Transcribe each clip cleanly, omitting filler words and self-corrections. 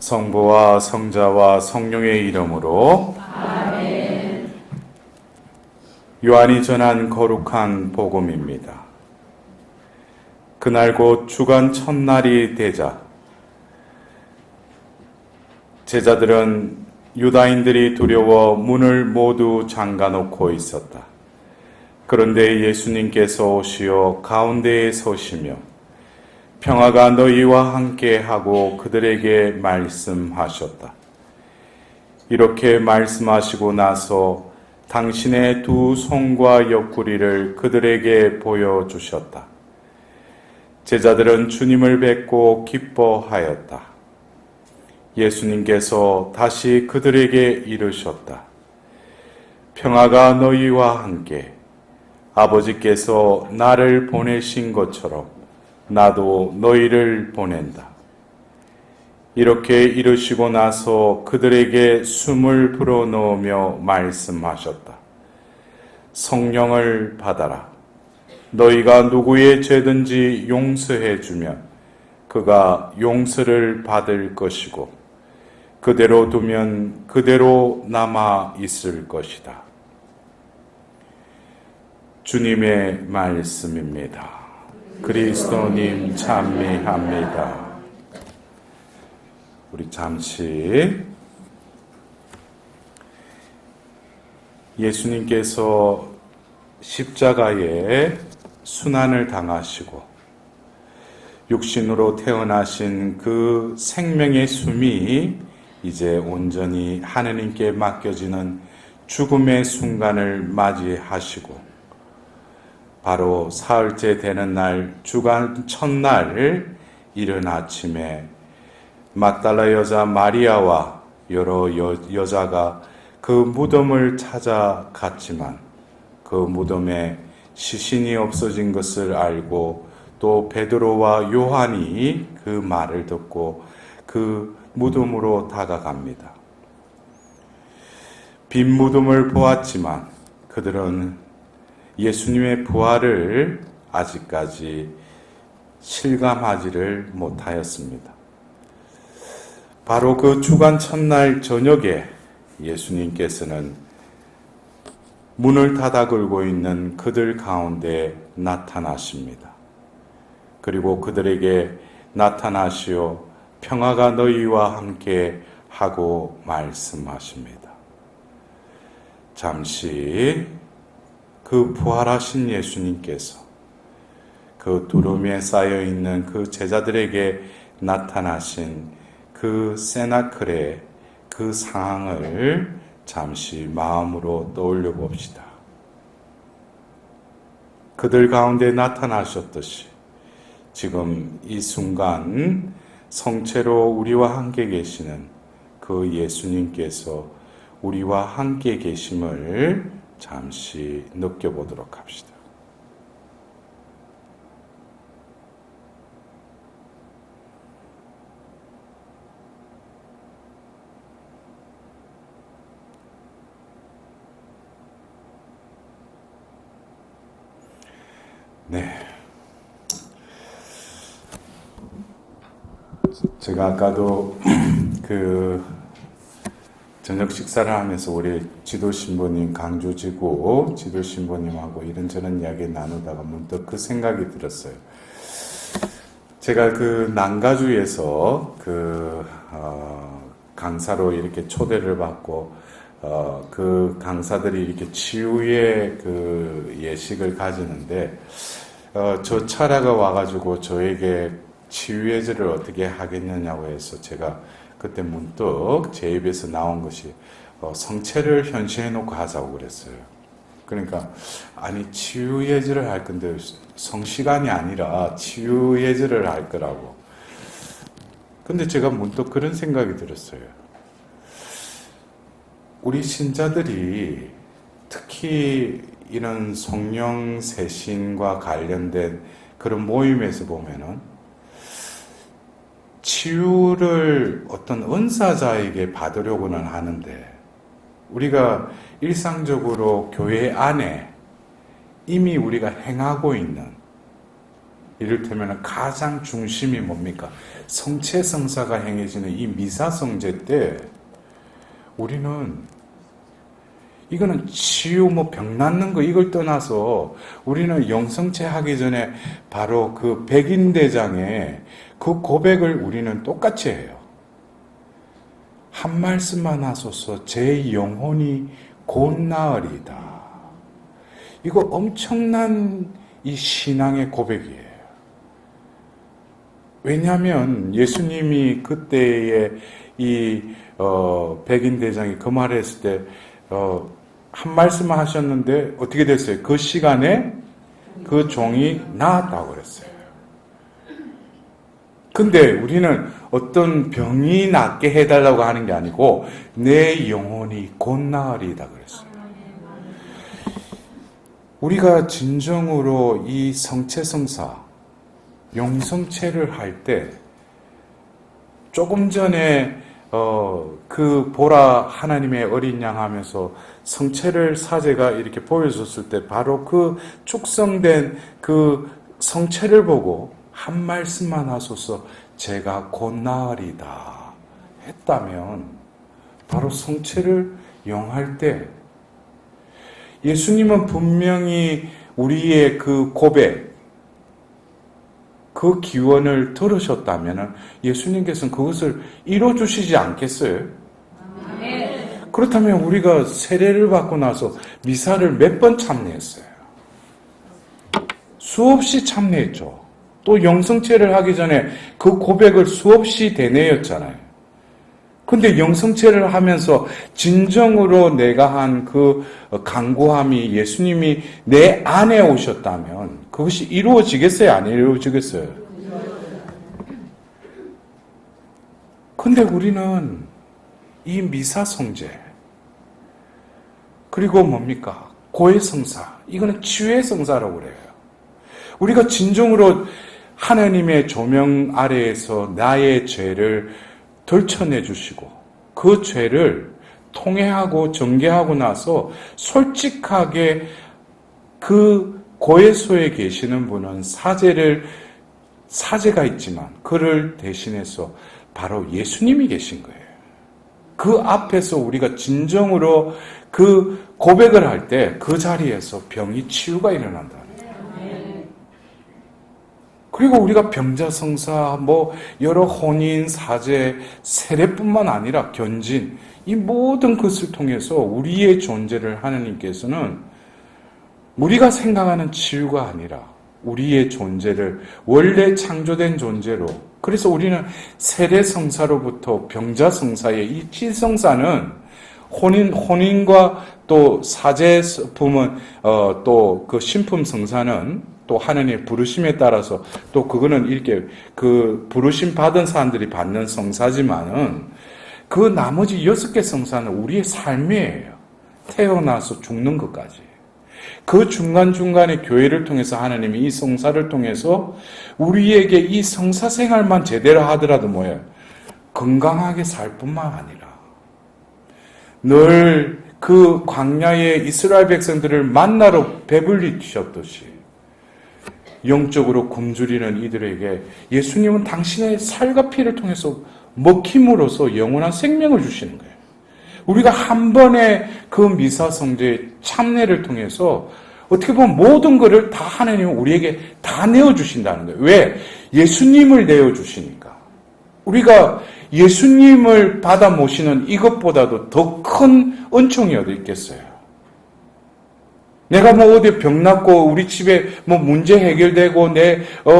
성부와 성자와 성령의 이름으로 아멘. 요한이 전한 거룩한 복음입니다. 그날 곧 주간 첫날이 되자 제자들은 유다인들이 두려워 문을 모두 잠가놓고 있었다. 그런데 예수님께서 오시어 가운데에 서시며 평화가 너희와 함께 하고 그들에게 말씀하셨다. 이렇게 말씀하시고 나서 당신의 두 손과 옆구리를 그들에게 보여주셨다. 제자들은 주님을 뵙고 기뻐하였다. 예수님께서 다시 그들에게 이르셨다. 평화가 너희와 함께 아버지께서 나를 보내신 것처럼 나도 너희를 보낸다. 이렇게 이르시고 나서 그들에게 숨을 불어넣으며 말씀하셨다. 성령을 받아라. 너희가 누구의 죄든지 용서해 주면 그가 용서를 받을 것이고 그대로 두면 그대로 남아 있을 것이다. 주님의 말씀입니다. 그리스도님 찬미합니다. 우리 잠시 예수님께서 십자가에 순환을 당하시고 육신으로 태어나신 그 생명의 숨이 이제 온전히 하느님께 맡겨지는 죽음의 순간을 맞이하시고 바로 사흘째 되는 날 주간 첫날 이른 아침에 막달라 여자 마리아와 여러 여자가 그 무덤을 찾아갔지만 그 무덤에 시신이 없어진 것을 알고 또 베드로와 요한이 그 말을 듣고 그 무덤으로 다가갑니다. 빈 무덤을 보았지만 그들은 예수님의 부활을 아직까지 실감하지를 못하였습니다. 바로 그 주간 첫날 저녁에 예수님께서는 문을 닫아 걸고 있는 그들 가운데 나타나십니다. 그리고 그들에게 나타나시어 평화가 너희와 함께 하고 말씀하십니다. 잠시 그 부활하신 예수님께서 그 두루미에 쌓여있는 그 제자들에게 나타나신 그 세나클의 그 상황을 잠시 마음으로 떠올려 봅시다. 그들 가운데 나타나셨듯이 지금 이 순간 성체로 우리와 함께 계시는 그 예수님께서 우리와 함께 계심을 잠시 느껴보도록 합시다. 네. 제가 아까도 저녁 식사를 하면서 우리 지도신부님, 강주지구 지도신부님하고 이런저런 이야기 나누다가 문득 그 생각이 들었어요. 제가 그 남가주에서 강사로 이렇게 초대를 받고 그 강사들이 이렇게 치유의 그 예식을 가지는데 저 차라가 와가지고 저에게 치유예제를 어떻게 하겠느냐고 해서 제가 그때 문득 제 입에서 나온 것이 성체를 현시해 놓고 하자고 그랬어요. 그러니까 아니 치유예제를 할 건데 성시간이 아니라 치유예제를 할 거라고. 근데 제가 문득 그런 생각이 들었어요. 우리 신자들이 특히 이런 성령 세신과 관련된 그런 모임에서 보면은 치유를 어떤 은사자에게 받으려고는 하는데 우리가 일상적으로 교회 안에 이미 우리가 행하고 있는 이를테면 가장 중심이 뭡니까? 성체성사가 행해지는 이 미사성제 때 우리는 이거는 치유 병 낫는 거 이걸 떠나서 우리는 영성체 하기 전에 바로 그 백인대장의 그 고백을 우리는 똑같이 해요. 한 말씀만 하소서 제 영혼이 곧 나으리다. 이거 엄청난 이 신앙의 고백이에요. 왜냐하면 예수님이 그때의 이 백인대장이 그 말을 했을 때 한 말씀만 하셨는데 어떻게 됐어요? 그 시간에 그 종이 나았다고 그랬어요. 근데 우리는 어떤 병이 낫게 해달라고 하는 게 아니고 내 영혼이 곧 나으리다 그랬어요. 우리가 진정으로 이 성체성사, 용성체를 할 때 조금 전에 그 보라 하나님의 어린 양 하면서 성체를 사제가 이렇게 보여줬을 때 바로 그 축성된 그 성체를 보고 한 말씀만 하소서 제가 곧 나으리다 했다면 바로 성체를 용할 때 예수님은 분명히 우리의 그 고백, 그 기원을 들으셨다면 예수님께서는 그것을 이뤄주시지 않겠어요? 그렇다면 우리가 세례를 받고 나서 미사를 몇 번 참여했어요? 수없이 참여했죠. 또 영성체를 하기 전에 그 고백을 수없이 되뇌었잖아요. 근데 영성체를 하면서 진정으로 내가 한 그 간구함이 예수님이 내 안에 오셨다면 그것이 이루어지겠어요? 안 이루어지겠어요? 근데 우리는 이 미사성제 그리고 뭡니까? 고해성사 이거는 치유의 성사라고 그래요. 우리가 진정으로 하나님의 조명 아래에서 나의 죄를 덜쳐내 주시고 그 죄를 통회하고 정죄하고 나서 솔직하게 그 고해소에 계시는 분은 사제가 있지만 그를 대신해서 바로 예수님이 계신 거예요. 그 앞에서 우리가 진정으로 그 고백을 할 때 그 자리에서 병이 치유가 일어난다. 그리고 우리가 병자성사, 여러 혼인, 사제, 세례뿐만 아니라 견진, 이 모든 것을 통해서 우리의 존재를 하나님께서는 우리가 생각하는 치유가 아니라 우리의 존재를 원래 창조된 존재로, 그래서 우리는 세례성사로부터 병자성사의 이 칠성사는 혼인과 또 사제품은, 또 그 신품성사는 또 하나님의 부르심에 따라서 또 그거는 이렇게 그 부르심 받은 사람들이 받는 성사지만은 그 나머지 6개 성사는 우리의 삶이에요. 태어나서 죽는 것까지. 그 중간중간에 교회를 통해서 하나님이 이 성사를 통해서 우리에게 이 성사 생활만 제대로 하더라도 뭐예요? 건강하게 살 뿐만 아니라 늘 그 광야의 이스라엘 백성들을 만나러 배불리 뛰셨듯이 영적으로 굶주리는 이들에게 예수님은 당신의 살과 피를 통해서 먹힘으로써 영원한 생명을 주시는 거예요. 우리가 한 번의 그 미사성제의 참례를 통해서 어떻게 보면 모든 것을 다 하나님은 우리에게 다 내어주신다는 거예요. 왜? 예수님을 내어주시니까. 우리가 예수님을 받아 모시는 이것보다도 더 큰 은총이 어디 있겠어요? 내가 어디 병 낫고 우리 집에 문제 해결되고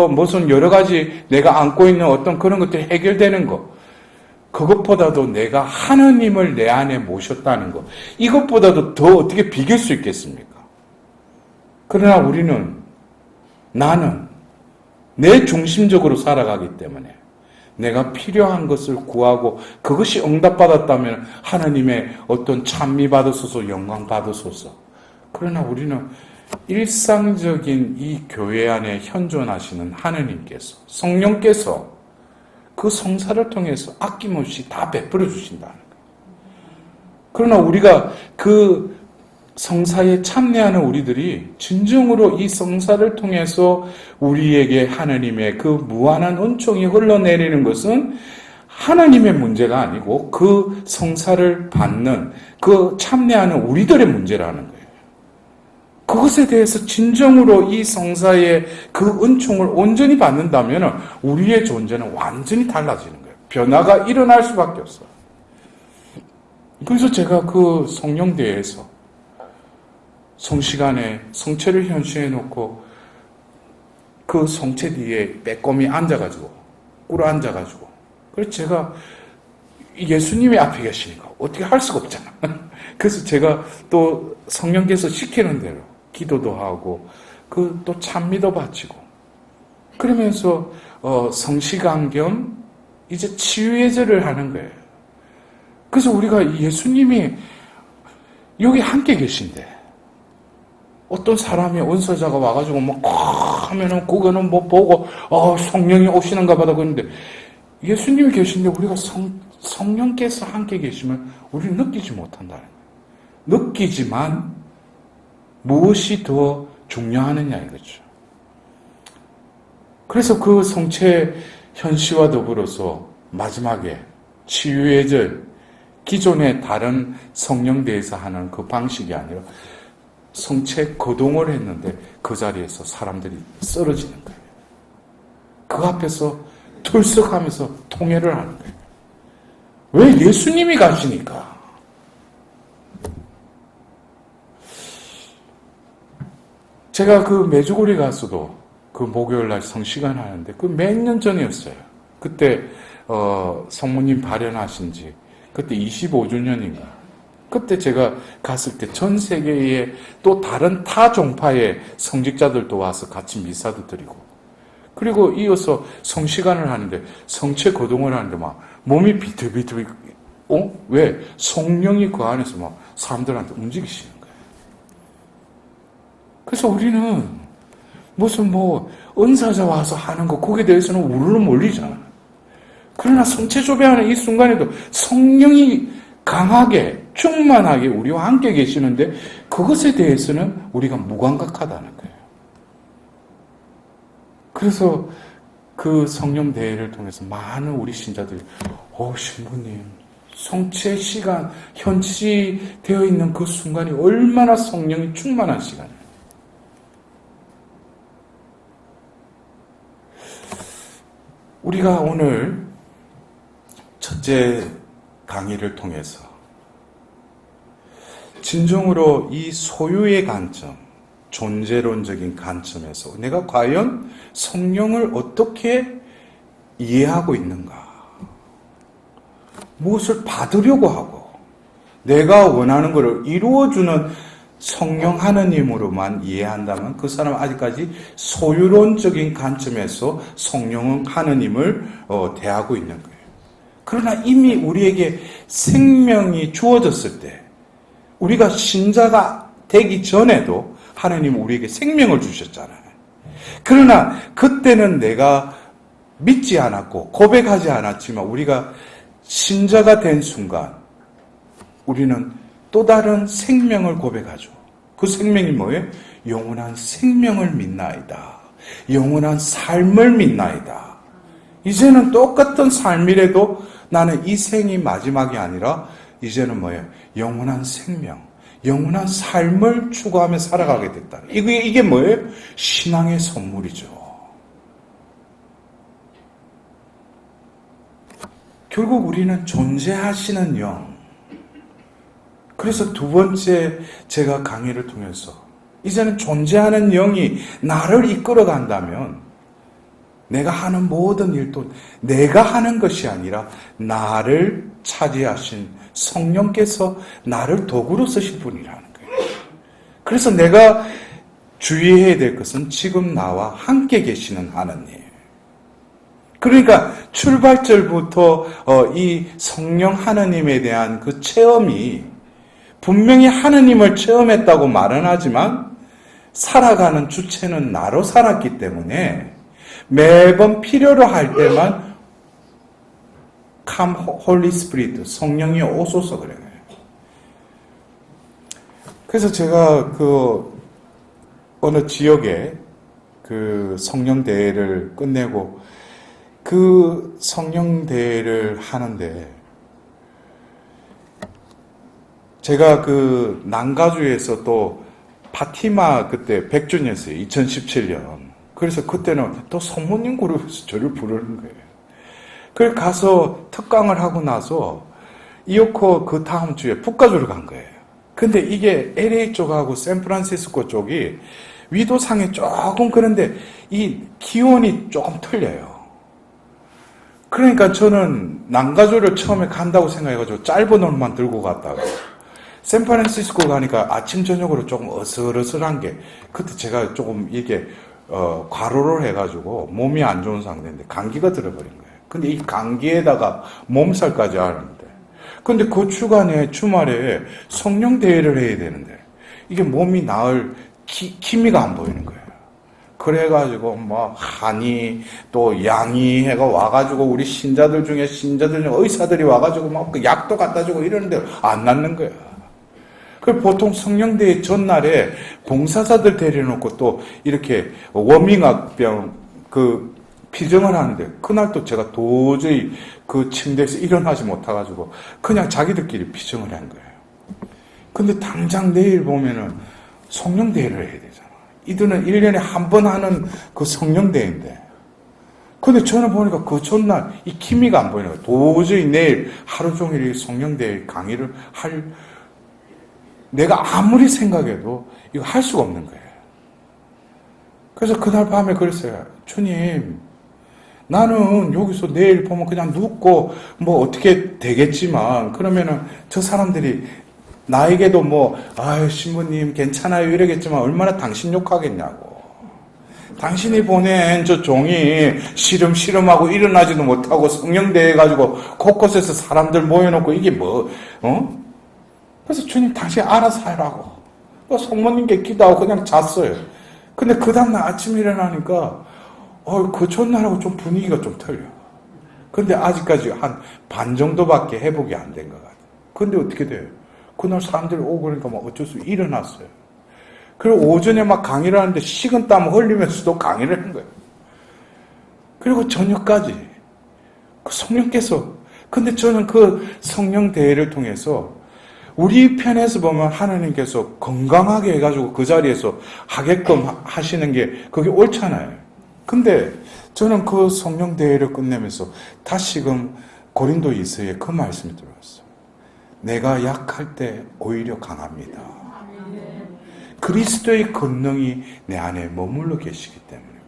무슨 여러 가지 내가 안고 있는 어떤 그런 것들이 해결되는 거. 그것보다도 내가 하나님을 내 안에 모셨다는 거. 이것보다도 더 어떻게 비길 수 있겠습니까? 그러나 나는 내 중심적으로 살아가기 때문에 내가 필요한 것을 구하고 그것이 응답받았다면 하나님의 어떤 찬미 받으소서 영광 받으소서. 그러나 우리는 일상적인 이 교회 안에 현존하시는 하나님께서 성령께서 그 성사를 통해서 아낌없이 다 베풀어 주신다는 거예요. 그러나 우리가 그 성사에 참여하는 우리들이 진정으로 이 성사를 통해서 우리에게 하나님의 그 무한한 은총이 흘러내리는 것은 하나님의 문제가 아니고 그 성사를 받는, 그 참여하는 우리들의 문제라는 거예요. 그것에 대해서 진정으로 이 성사의 그 은총을 온전히 받는다면 우리의 존재는 완전히 달라지는 거예요. 변화가 일어날 수밖에 없어요. 그래서 제가 그 성령대회에서 성시간에 성체를 현시해 놓고 그 성체 뒤에 빼꼼히 앉아가지고 꿇어 앉아가지고, 그래서 제가 예수님이 앞에 계시니까 어떻게 할 수가 없잖아. 그래서 제가 또 성령께서 시키는 대로 기도도 하고 그 또 찬미도 바치고 그러면서 성시간 겸 이제 치유의 절을 하는 거예요. 그래서 우리가 예수님이 여기 함께 계신데 어떤 사람이 은사자가 와가지고 막 하면은 그거는 뭐 보고 성령이 오시는가 보다 그러는데 예수님이 계신데 우리가 성령께서 함께 계시면 우리는 느끼지 못한다는 거예요. 느끼지만 무엇이 더 중요하느냐 이거죠. 그래서 그 성체 현시와 더불어서 마지막에 치유의 절, 기존의 다른 성령대에서 하는 그 방식이 아니라 성체 거동을 했는데 그 자리에서 사람들이 쓰러지는 거예요. 그 앞에서 툴썩하면서 통회를 하는 거예요. 왜? 예수님이 가시니까. 제가 그 메주고리 가서도 그 목요일날 성시간 하는데 그 몇 년 전이었어요. 그때 성모님 발현하신 지 그때 25주년인가. 그때 제가 갔을 때 전 세계에 또 다른 타 종파의 성직자들도 와서 같이 미사도 드리고, 그리고 이어서 성시간을 하는데 성체 거동을 하는데 막 몸이 비틀비틀, 왜? 성령이 그 안에서 막 사람들한테 움직이시는 거예요. 그래서 우리는 무슨 은사자 와서 하는 거 거기에 대해서는 우르르 몰리잖아. 그러나 성체 조배하는 이 순간에도 성령이 강하게 충만하게 우리와 함께 계시는데 그것에 대해서는 우리가 무감각하다는 거예요. 그래서 그 성령 대회를 통해서 많은 우리 신자들이 신부님 성체 시간 현시되어 있는 그 순간이 얼마나 성령이 충만한 시간이에요. 우리가 오늘 첫째 강의를 통해서 진정으로 이 소유의 관점, 존재론적인 관점에서 내가 과연 성령을 어떻게 이해하고 있는가, 무엇을 받으려고 하고 내가 원하는 것을 이루어주는 성령 하느님으로만 이해한다면 그 사람은 아직까지 소유론적인 관점에서 성령 하느님을 대하고 있는 거예요. 그러나 이미 우리에게 생명이 주어졌을 때, 우리가 신자가 되기 전에도 하느님은 우리에게 생명을 주셨잖아요. 그러나 그때는 내가 믿지 않았고 고백하지 않았지만 우리가 신자가 된 순간 우리는 또 다른 생명을 고백하죠. 그 생명이 뭐예요? 영원한 생명을 믿나이다. 영원한 삶을 믿나이다. 이제는 똑같은 삶이라도 나는 이 생이 마지막이 아니라 이제는 뭐예요? 영원한 생명, 영원한 삶을 추구하며 살아가게 됐다. 이게 뭐예요? 신앙의 선물이죠. 결국 우리는 존재하시는 영. 그래서 두 번째 제가 강의를 통해서 이제는 존재하는 영이 나를 이끌어 간다면 내가 하는 모든 일도 내가 하는 것이 아니라 나를 차지하신 성령께서 나를 도구로 쓰실 분이라는 거예요. 그래서 내가 주의해야 될 것은 지금 나와 함께 계시는 하나님. 그러니까 출발절부터 이 성령 하나님에 대한 그 체험이 분명히 하나님을 체험했다고 말은 하지만 살아가는 주체는 나로 살았기 때문에 매번 필요로 할 때만 Come Holy Spirit, 성령이 오소서 그래요. 그래서 제가 그 어느 지역에 그 성령대회를 끝내고 그 성령대회를 하는데 제가 그 난가주에서 또 파티마 그때 100주년이었어요. 2017년. 그래서 그때는 또 성모님 그룹에서 저를 부르는 거예요. 그래서 가서 특강을 하고 나서 이어코 그 다음 주에 북가주를 간 거예요. 근데 이게 LA 쪽하고 샌프란시스코 쪽이 위도상에 조금 그런데 이 기온이 조금 틀려요. 그러니까 저는 난가주를 처음에 간다고 생각해가지고 짧은 옷만 들고 갔다가 샌프란시스코 가니까 아침 저녁으로 조금 어슬어슬한 게 그때 제가 조금 이게 과로를 해가지고 몸이 안 좋은 상태인데 감기가 들어버린 거예요. 근데 이 감기에다가 몸살까지 하는데 근데 그 주말에 성령 대회를 해야 되는데 이게 몸이 나을 기미가 안 보이는 거예요. 그래가지고 뭐 한이 또 양이 해가 와가지고 우리 신자들 중에 의사들이 와가지고 막 그 약도 갖다 주고 이러는데 안 낫는 거야. 그 보통 성령대회 전날에 봉사자들 데려놓고 또 이렇게 워밍업병 그 피정을 하는데 그날 또 제가 도저히 그 침대에서 일어나지 못해가지고 그냥 자기들끼리 피정을 한 거예요. 근데 당장 내일 보면은 성령대회를 해야 되잖아. 이들은 1년에 한 번 하는 그 성령대회인데. 근데 저는 보니까 그 전날 이 기미가 안 보이는 거예요. 도저히 내일 하루 종일 성령대회 강의를 내가 아무리 생각해도 이거 할 수가 없는 거예요. 그래서 그날 밤에 그랬어요. 주님, 나는 여기서 내일 보면 그냥 눕고 뭐 어떻게 되겠지만 그러면은 저 사람들이 나에게도 뭐 아유 신부님 괜찮아요 이러겠지만 얼마나 당신 욕하겠냐고. 당신이 보낸 저 종이 시름시름하고 일어나지도 못하고 성령대회 가지고 곳곳에서 사람들 모여놓고 이게 뭐 그래서 주님 당신 알아서 하라고. 성모님께 기도하고 그냥 잤어요. 근데 그 다음날 아침에 일어나니까 그 전날하고 좀 분위기가 좀 틀려. 근데 아직까지 한 반 정도밖에 회복이 안 된 것 같아요. 근데 어떻게 돼요? 그날 사람들이 오고 그러니까 막 어쩔 수 없이 일어났어요. 그리고 오전에 막 강의를 하는데 식은땀 흘리면서도 강의를 한 거예요. 그리고 저녁까지 그 성령께서 근데 저는 그 성령 대회를 통해서 우리 편에서 보면 하나님께서 건강하게 해가지고 그 자리에서 하게끔 하시는 게 그게 옳잖아요. 근데 저는 그 성령 대회를 끝내면서 다시금 고린도이서에 그 말씀이 들어왔어요. 내가 약할 때 오히려 강합니다. 그리스도의 권능이 내 안에 머물러 계시기 때문입니다.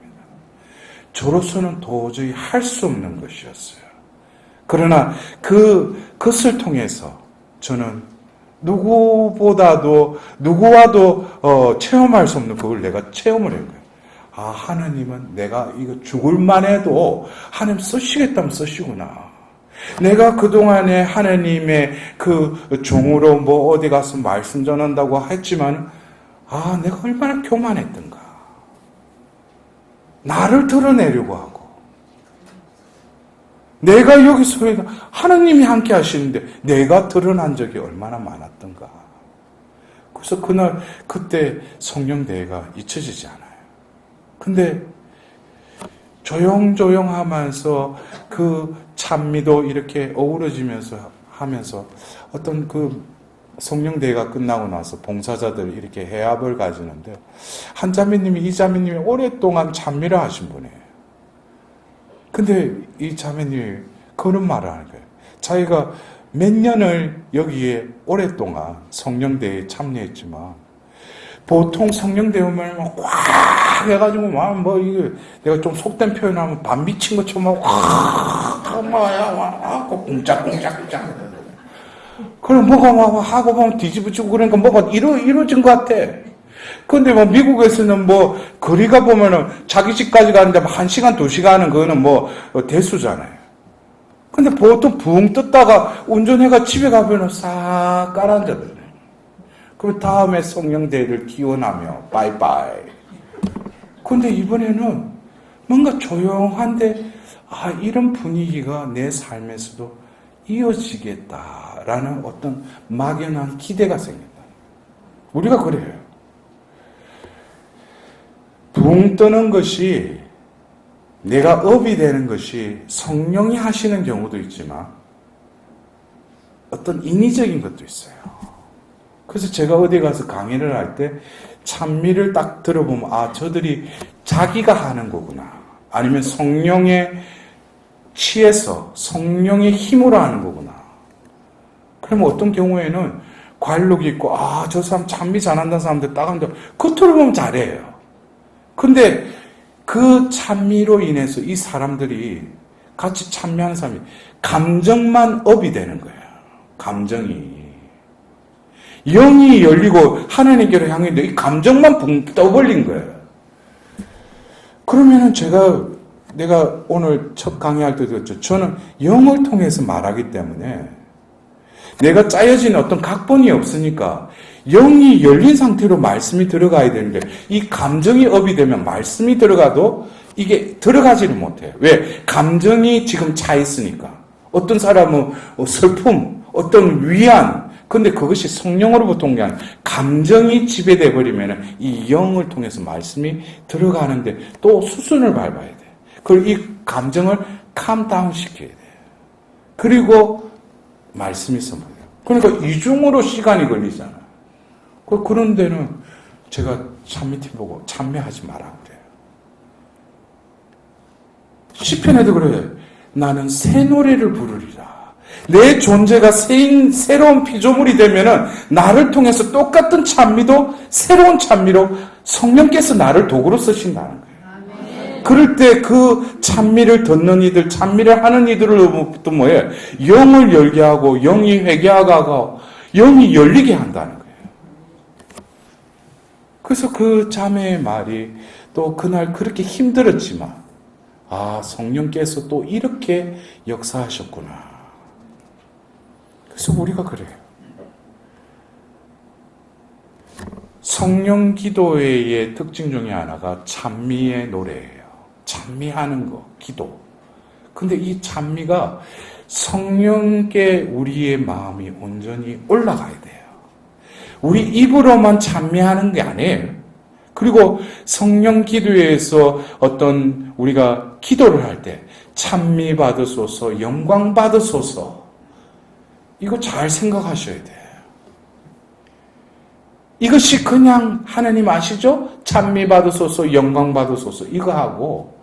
저로서는 도저히 할 수 없는 것이었어요. 그러나 그것을 통해서 저는 누구와도 체험할 수 없는 그걸 내가 체험을 한 거예요. 하나님은 내가 이거 죽을만 해도 하나님 쓰시겠다면 쓰시구나. 내가 그동안에 하나님의 그 종으로 뭐 어디 가서 말씀 전한다고 했지만 내가 얼마나 교만했던가. 나를 드러내려고 하고 내가 여기서 하나님이 함께 하시는데 내가 드러난 적이 얼마나 많았던가. 그래서 그때 성령대회가 잊혀지지 않아요. 근데 조용조용하면서 그 찬미도 이렇게 어우러지면서 하면서 어떤 그 성령대회가 끝나고 나서 봉사자들 이렇게 회합을 가지는데 한 자매님이 이 자매님이 오랫동안 찬미를 하신 분이에요. 근데 이 자매님이 그런 말을 하는 거예요. 자기가 몇 년을 여기에 오랫동안 성령대회에 참여했지만 보통 성령대회 오면 막 꽉 해가지고 막 이게 내가 좀 속된 표현하면 반 미친 것처럼 막 꽁짝꽁짝꽁짝 그럼 뭐가 막 하고 보면 뒤집어지고 그러니까 뭐가 이루어진 것 같아. 근데 뭐 미국에서는 뭐 거리가 보면은 자기 집까지 가는데 1시간 2시간은 그거는 뭐 대수잖아요. 근데 보통 붕 떴다가 운전해가 집에 가면은 싹 깔아앉아버려요. 그럼 다음에 성령대회를 기원하며 바이바이. 근데 이번에는 뭔가 조용한데 이런 분위기가 내 삶에서도 이어지겠다라는 어떤 막연한 기대가 생긴다. 우리가 그래요. 붕 뜨는 것이, 내가 업이 되는 것이 성령이 하시는 경우도 있지만 어떤 인위적인 것도 있어요. 그래서 제가 어디 가서 강의를 할 때 찬미를 딱 들어보면, 아, 저들이 자기가 하는 거구나. 아니면 성령에 취해서 성령의 힘으로 하는 거구나. 그러면 어떤 경우에는 관록이 있고, 아, 저 사람 찬미 잘한다는 사람들 딱 하는데 겉으로 보면 잘해요. 근데 그 찬미로 인해서 이 사람들이 같이 찬미하는 사람이 감정만 업이 되는 거예요. 감정이. 영이 열리고 하나님께로 향했는데 이 감정만 붕 떠버린 거예요. 그러면은 내가 오늘 첫 강의할 때도 그랬죠. 저는 영을 통해서 말하기 때문에 내가 짜여진 어떤 각본이 없으니까 영이 열린 상태로 말씀이 들어가야 되는데 이 감정이 업이 되면 말씀이 들어가도 이게 들어가지를 못해요. 왜? 감정이 지금 차 있으니까. 어떤 사람은 슬픔, 어떤 위안, 근데 그것이 성령으로부터 온 게 아니라 감정이 지배돼 버리면 이 영을 통해서 말씀이 들어가는데 또 수순을 밟아야 돼. 그리고 이 감정을 캄다운 시켜야 돼. 그리고 말씀이 선포돼요. 그러니까 이중으로 시간이 걸리잖아요. 그런 데는 제가 찬미팀 보고 찬미하지 마라 그래요. 시편에도 그래요. 나는 새 노래를 부르리라. 내 존재가 새로운 피조물이 되면은 나를 통해서 똑같은 찬미도 새로운 찬미로 성령께서 나를 도구로 쓰신다는 거예요. 그럴 때 그 찬미를 듣는 이들, 찬미를 하는 이들로부터 뭐예요? 영을 열게 하고 영이 회개하게 하고 영이 열리게 한다는 거예요. 그래서 그 자매의 말이 또 그날 그렇게 힘들었지만 아, 성령께서 또 이렇게 역사하셨구나. 그래서 우리가 그래요. 성령 기도의 특징 중에 하나가 찬미의 노래예요. 찬미하는 거, 기도. 근데 이 찬미가 성령께 우리의 마음이 온전히 올라가야 돼요. 우리 입으로만 찬미하는 게 아니에요. 그리고 성령 기도에서 어떤 우리가 기도를 할 때 찬미 받으소서, 영광 받으소서. 이거 잘 생각하셔야 돼요. 이것이 그냥 하나님 아시죠? 찬미 받으소서, 영광 받으소서 이거 하고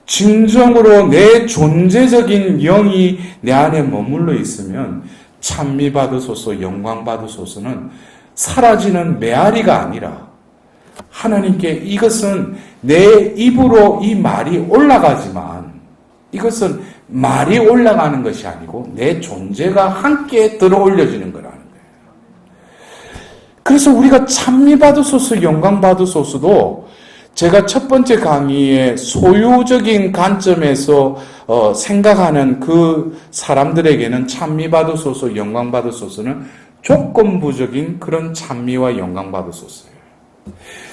진정으로 내 존재적인 영이 내 안에 머물러 있으면 찬미 받으소서, 영광 받으소서는 사라지는 메아리가 아니라 하나님께 이것은 내 입으로 이 말이 올라가지만 이것은 말이 올라가는 것이 아니고 내 존재가 함께 들어 올려지는 거라는 거예요. 그래서 우리가 찬미 받으소서, 영광 받으소서도 제가 첫 번째 강의의 소유적인 관점에서 생각하는 그 사람들에게는 찬미 받으소서, 영광 받으소서는 조건부적인 그런 찬미와 영광 받으소서예요.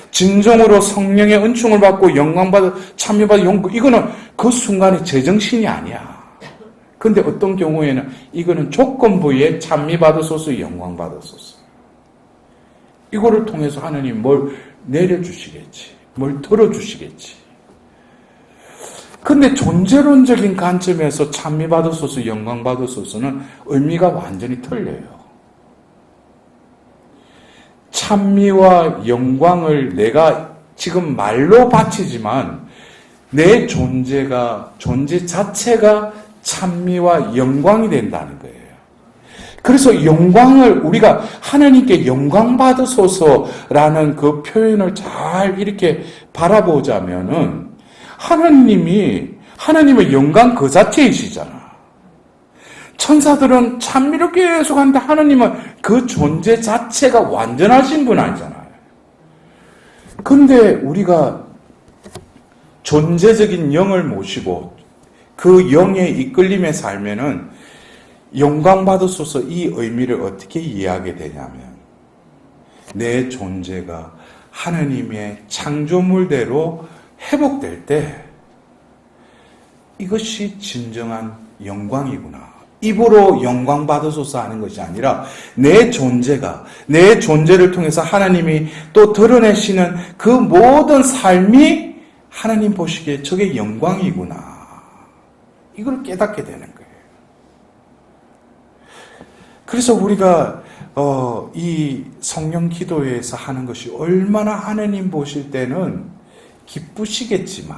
진정으로 성령의 은총을 받고 영광 받아 찬미 받아 영광 이거는 그 순간의 제정신이 아니야. 근데 어떤 경우에는 이거는 조건부에 찬미 받으소서, 영광 받으소서. 이거를 통해서 하나님 뭘 내려주시겠지. 뭘 들어주시겠지. 근데 존재론적인 관점에서 찬미 받으소서, 영광 받으소서는 의미가 완전히 틀려요. 찬미와 영광을 내가 지금 말로 바치지만 내 존재 자체가 찬미와 영광이 된다는 거예요. 그래서 영광을 우리가 하나님께 영광 받으소서라는 그 표현을 잘 이렇게 바라보자면은 하나님의 영광 그 자체이시잖아. 천사들은 찬미를 계속 하는데 하나님은 그 존재 자체가 완전하신 분 아니잖아요. 근데 우리가 존재적인 영을 모시고 그 영의 이끌림에 살면은 영광 받으소서 이 의미를 어떻게 이해하게 되냐면 내 존재가 하나님의 창조물대로 회복될 때 이것이 진정한 영광이구나. 입으로 영광 받으소서 하는 것이 아니라 내 존재가, 내 존재를 통해서 하나님이 또 드러내시는 그 모든 삶이 하나님 보시기에 저게 영광이구나. 이걸 깨닫게 되는 거예요. 그래서 우리가 이 성령 기도회에서 하는 것이 얼마나 하나님 보실 때는 기쁘시겠지만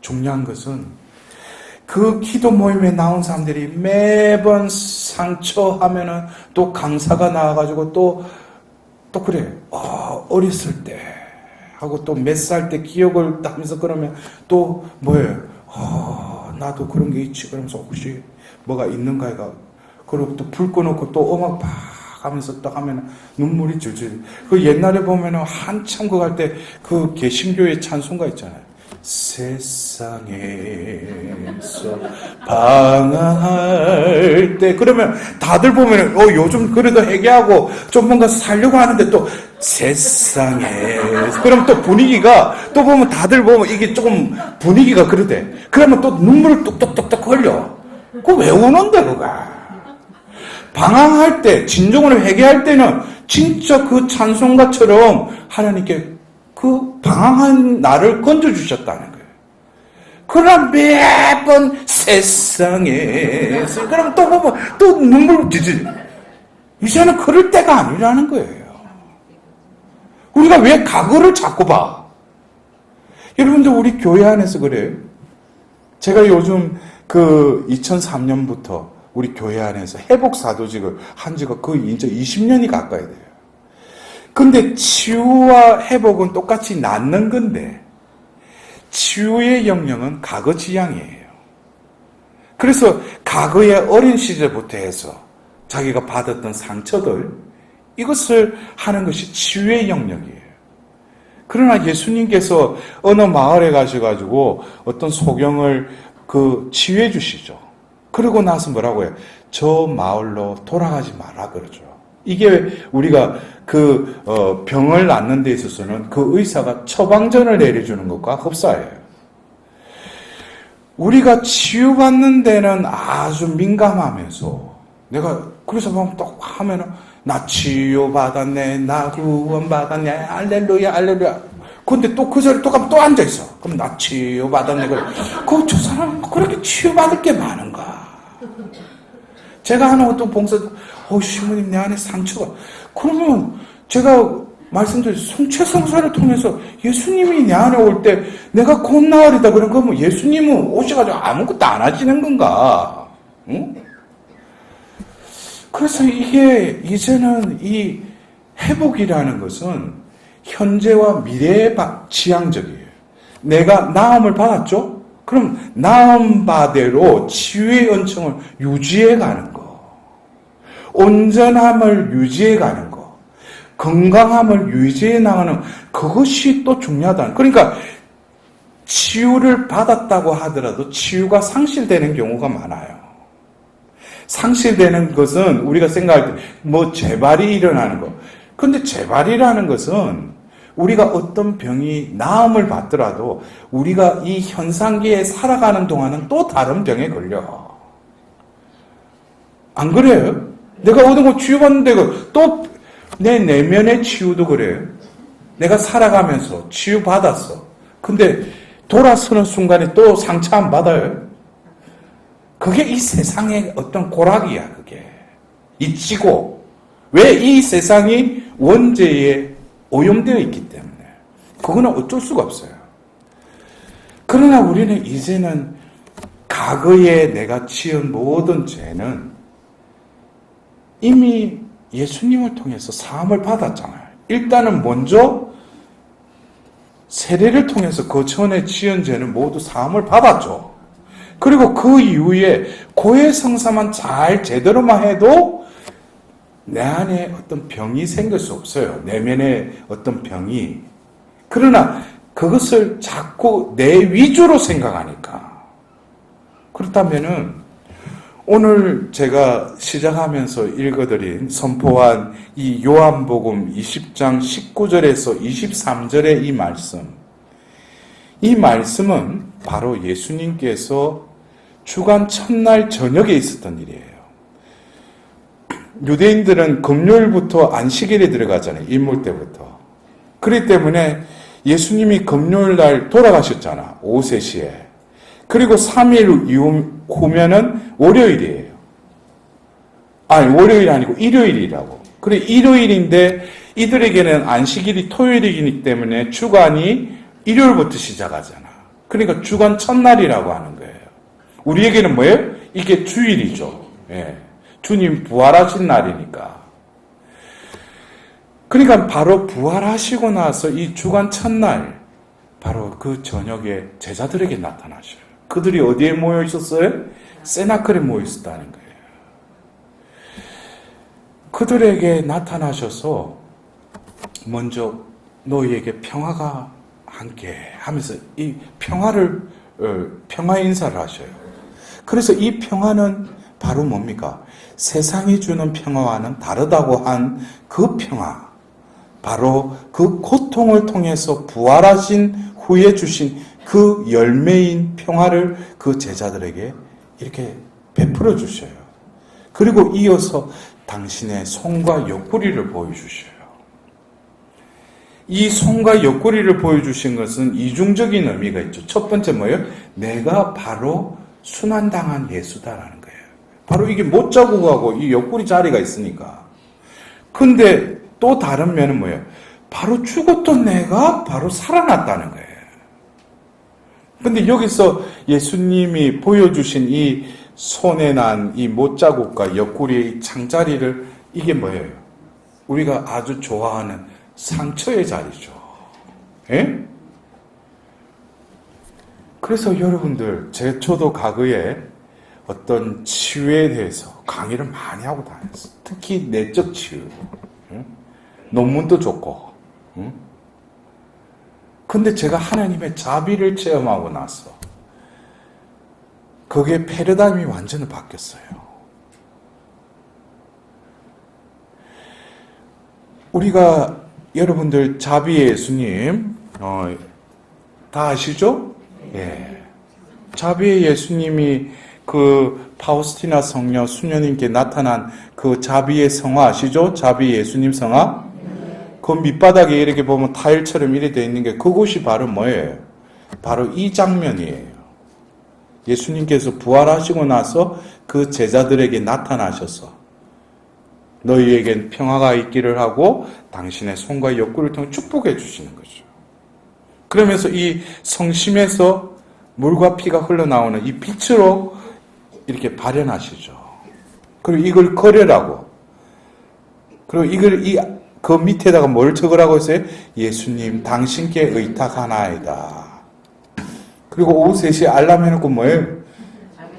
중요한 것은 그 기도 모임에 나온 사람들이 매번 상처하면은 또 강사가 나와가지고 또 그래. 어렸을 때 하고 또 몇 살 때 기억을 하면서 그러면 또 뭐예요? 나도 그런 게 있지. 그러면서 혹시 뭐가 있는가 해가 그리고 또 불 꺼놓고 또 음악 팍 하면서 딱 하면 눈물이 줄줄. 그 옛날에 보면은 한참 그거 할 때 그 개신교의 찬송가 있잖아요. 세상에서 방황할 때 그러면 다들 보면은 요즘 그래도 회개하고 좀 뭔가 살려고 하는데 또 세상에서 그러면 또 분위기가 또 보면 다들 보면 이게 조금 분위기가 그러대. 그러면 또 눈물을 뚝뚝뚝뚝 흘려. 그거 왜 우는데 그가? 방황할 때, 진정으로 회개할 때는 진짜 그 찬송가처럼 하나님께 그 방황한 나를 건져주셨다는 거예요. 그러나 매번 세상에서, 그럼 또 보면 또 눈물 지지. 이제는 그럴 때가 아니라는 거예요. 우리가 왜 과거를 자꾸 봐? 여러분들 우리 교회 안에서 그래요. 제가 요즘 그 2003년부터 우리 교회 안에서 회복사도직을 한 지가 거의 이제 20년이 가까이 돼요. 근데 치유와 회복은 똑같이 낫는 건데 치유의 영역은 과거 지향이에요. 그래서 과거의 어린 시절부터 해서 자기가 받았던 상처들 이것을 하는 것이 치유의 영역이에요. 그러나 예수님께서 어느 마을에 가셔가지고 어떤 소경을 치유해 주시죠. 그러고 나서 뭐라고 해요? 저 마을로 돌아가지 마라 그러죠. 이게 우리가 병을 낫는 데 있어서는 그 의사가 처방전을 내려주는 것과 흡사해요. 우리가 치유받는 데는 아주 민감하면서 내가 그래서 보면 또 하면은 나 치유받았네, 나 구원받았네, 알렐루야, 알렐루야. 근데 또 그 자리에 또 가면 또 앉아있어. 그럼 나 치유받았네. 저 사람은 그렇게 치유받을 게 많은가? 제가 하는 어떤 봉사, 시모님 내 안에 상처가. 그러면 제가 말씀드린 성체성사를 통해서 예수님이 내 안에 올 때 내가 곧 나으리다 그러면 예수님은 오셔가지고 아무것도 안 하시는 건가? 응? 그래서 이게 이제는 이 회복이라는 것은 현재와 미래의 지향적이에요. 내가 나음을 받았죠? 그럼 나음 바대로 치유의 은총을 유지해 가는 거, 온전함을 유지해 가는 거, 건강함을 유지해 나가는 그것이 또 중요하다. 그러니까 치유를 받았다고 하더라도 치유가 상실되는 경우가 많아요. 상실되는 것은 우리가 생각할 때 재발이 일어나는 거. 근데 재발이라는 것은 우리가 어떤 병이 나음을 받더라도 우리가 이 현상계에 살아가는 동안은 또 다른 병에 걸려. 안 그래요? 내가 어떤 거 치유받는데 또 내 내면의 치유도 그래요. 내가 살아가면서 치유받았어. 근데 돌아서는 순간에 또 상처 안 받아요? 그게 이 세상의 어떤 고락이야, 그게. 잊히고. 왜 이 세상이 원죄에 오염되어 있기 때문에. 그거는 어쩔 수가 없어요. 그러나 우리는 이제는 과거에 내가 지은 모든 죄는 이미 예수님을 통해서 사함을 받았잖아요. 일단은 먼저 세례를 통해서 그 전에 지은 죄는 모두 사함을 받았죠. 그리고 그 이후에 고해성사만 잘 제대로만 해도 내 안에 어떤 병이 생길 수 없어요. 내면에 어떤 병이. 그러나 그것을 자꾸 내 위주로 생각하니까. 그렇다면은 오늘 제가 시작하면서 읽어드린 선포한 이 요한복음 20장 19절에서 23절의 이 말씀은 바로 예수님께서 주간 첫날 저녁에 있었던 일이에요. 유대인들은 금요일부터 안식일에 들어가잖아요. 인물 때부터. 그렇기 때문에 예수님이 금요일 날 돌아가셨잖아. 오후 3시에. 그리고 3일 후면은 월요일이에요. 아니, 월요일이 아니고 일요일이라고. 그래, 일요일인데 이들에게는 안식일이 토요일이기 때문에 주간이 일요일부터 시작하잖아. 그러니까 주간 첫날이라고 하는 거예요. 우리에게는 뭐예요? 이게 주일이죠. 예. 주님 부활하신 날이니까. 그러니까 바로 부활하시고 나서 이 주간 첫날, 바로 그 저녁에 제자들에게 나타나셔요. 그들이 어디에 모여 있었어요? 세나클에 모여 있었다는 거예요. 그들에게 나타나셔서 먼저 너희에게 평화가 함께 하면서 이 평화를, 평화 인사를 하셔요. 그래서 이 평화는 바로 뭡니까? 세상이 주는 평화와는 다르다고 한 그 평화. 바로 그 고통을 통해서 부활하신 후에 주신 그 열매인 평화를 그 제자들에게 이렇게 베풀어 주셔요. 그리고 이어서 당신의 손과 옆구리를 보여주셔요. 이 손과 옆구리를 보여주신 것은 이중적인 의미가 있죠. 첫 번째 뭐예요? 내가 바로 순환당한 예수다라는 거예요. 바로 이게 못자국하고 이 옆구리 자리가 있으니까. 근데 또 다른 면은 뭐예요? 바로 죽었던 내가 바로 살아났다는 거예요. 근데 여기서 예수님이 보여주신 이 손에 난 이 못자국과 옆구리의 창자리를, 이게 뭐예요? 우리가 아주 좋아하는 상처의 자리죠. 예? 그래서 여러분들, 저도 과거에 어떤 치유에 대해서 강의를 많이 하고 다녔어요. 특히 내적 치유. 논문도 좋고. 근데 제가 하나님의 자비를 체험하고 나서 거기에 패러다임이 완전히 바뀌었어요. 우리가 여러분들 자비의 예수님 다 아시죠? 예. 자비의 예수님이 그 파우스티나 성녀 수녀님께 나타난 그 자비의 성화 아시죠? 자비의 예수님 성화? 그 밑바닥에 이렇게 보면 타일처럼 이렇게 되어 있는 게 그곳이 바로 뭐예요? 바로 이 장면이에요. 예수님께서 부활하시고 나서 그 제자들에게 나타나셔서 너희에겐 평화가 있기를 하고 당신의 손과 옆구리를 통해 축복해 주시는 거죠. 그러면서 이 성심에서 물과 피가 흘러나오는 이 빛으로 이렇게 발현하시죠. 그리고 이걸 거래라고. 그리고 이걸 그 밑에다가 뭘 적으라고 했어요? 예수님 당신께 의탁하나이다. 그리고 오후 3시에 알람 해놓고 뭐예요?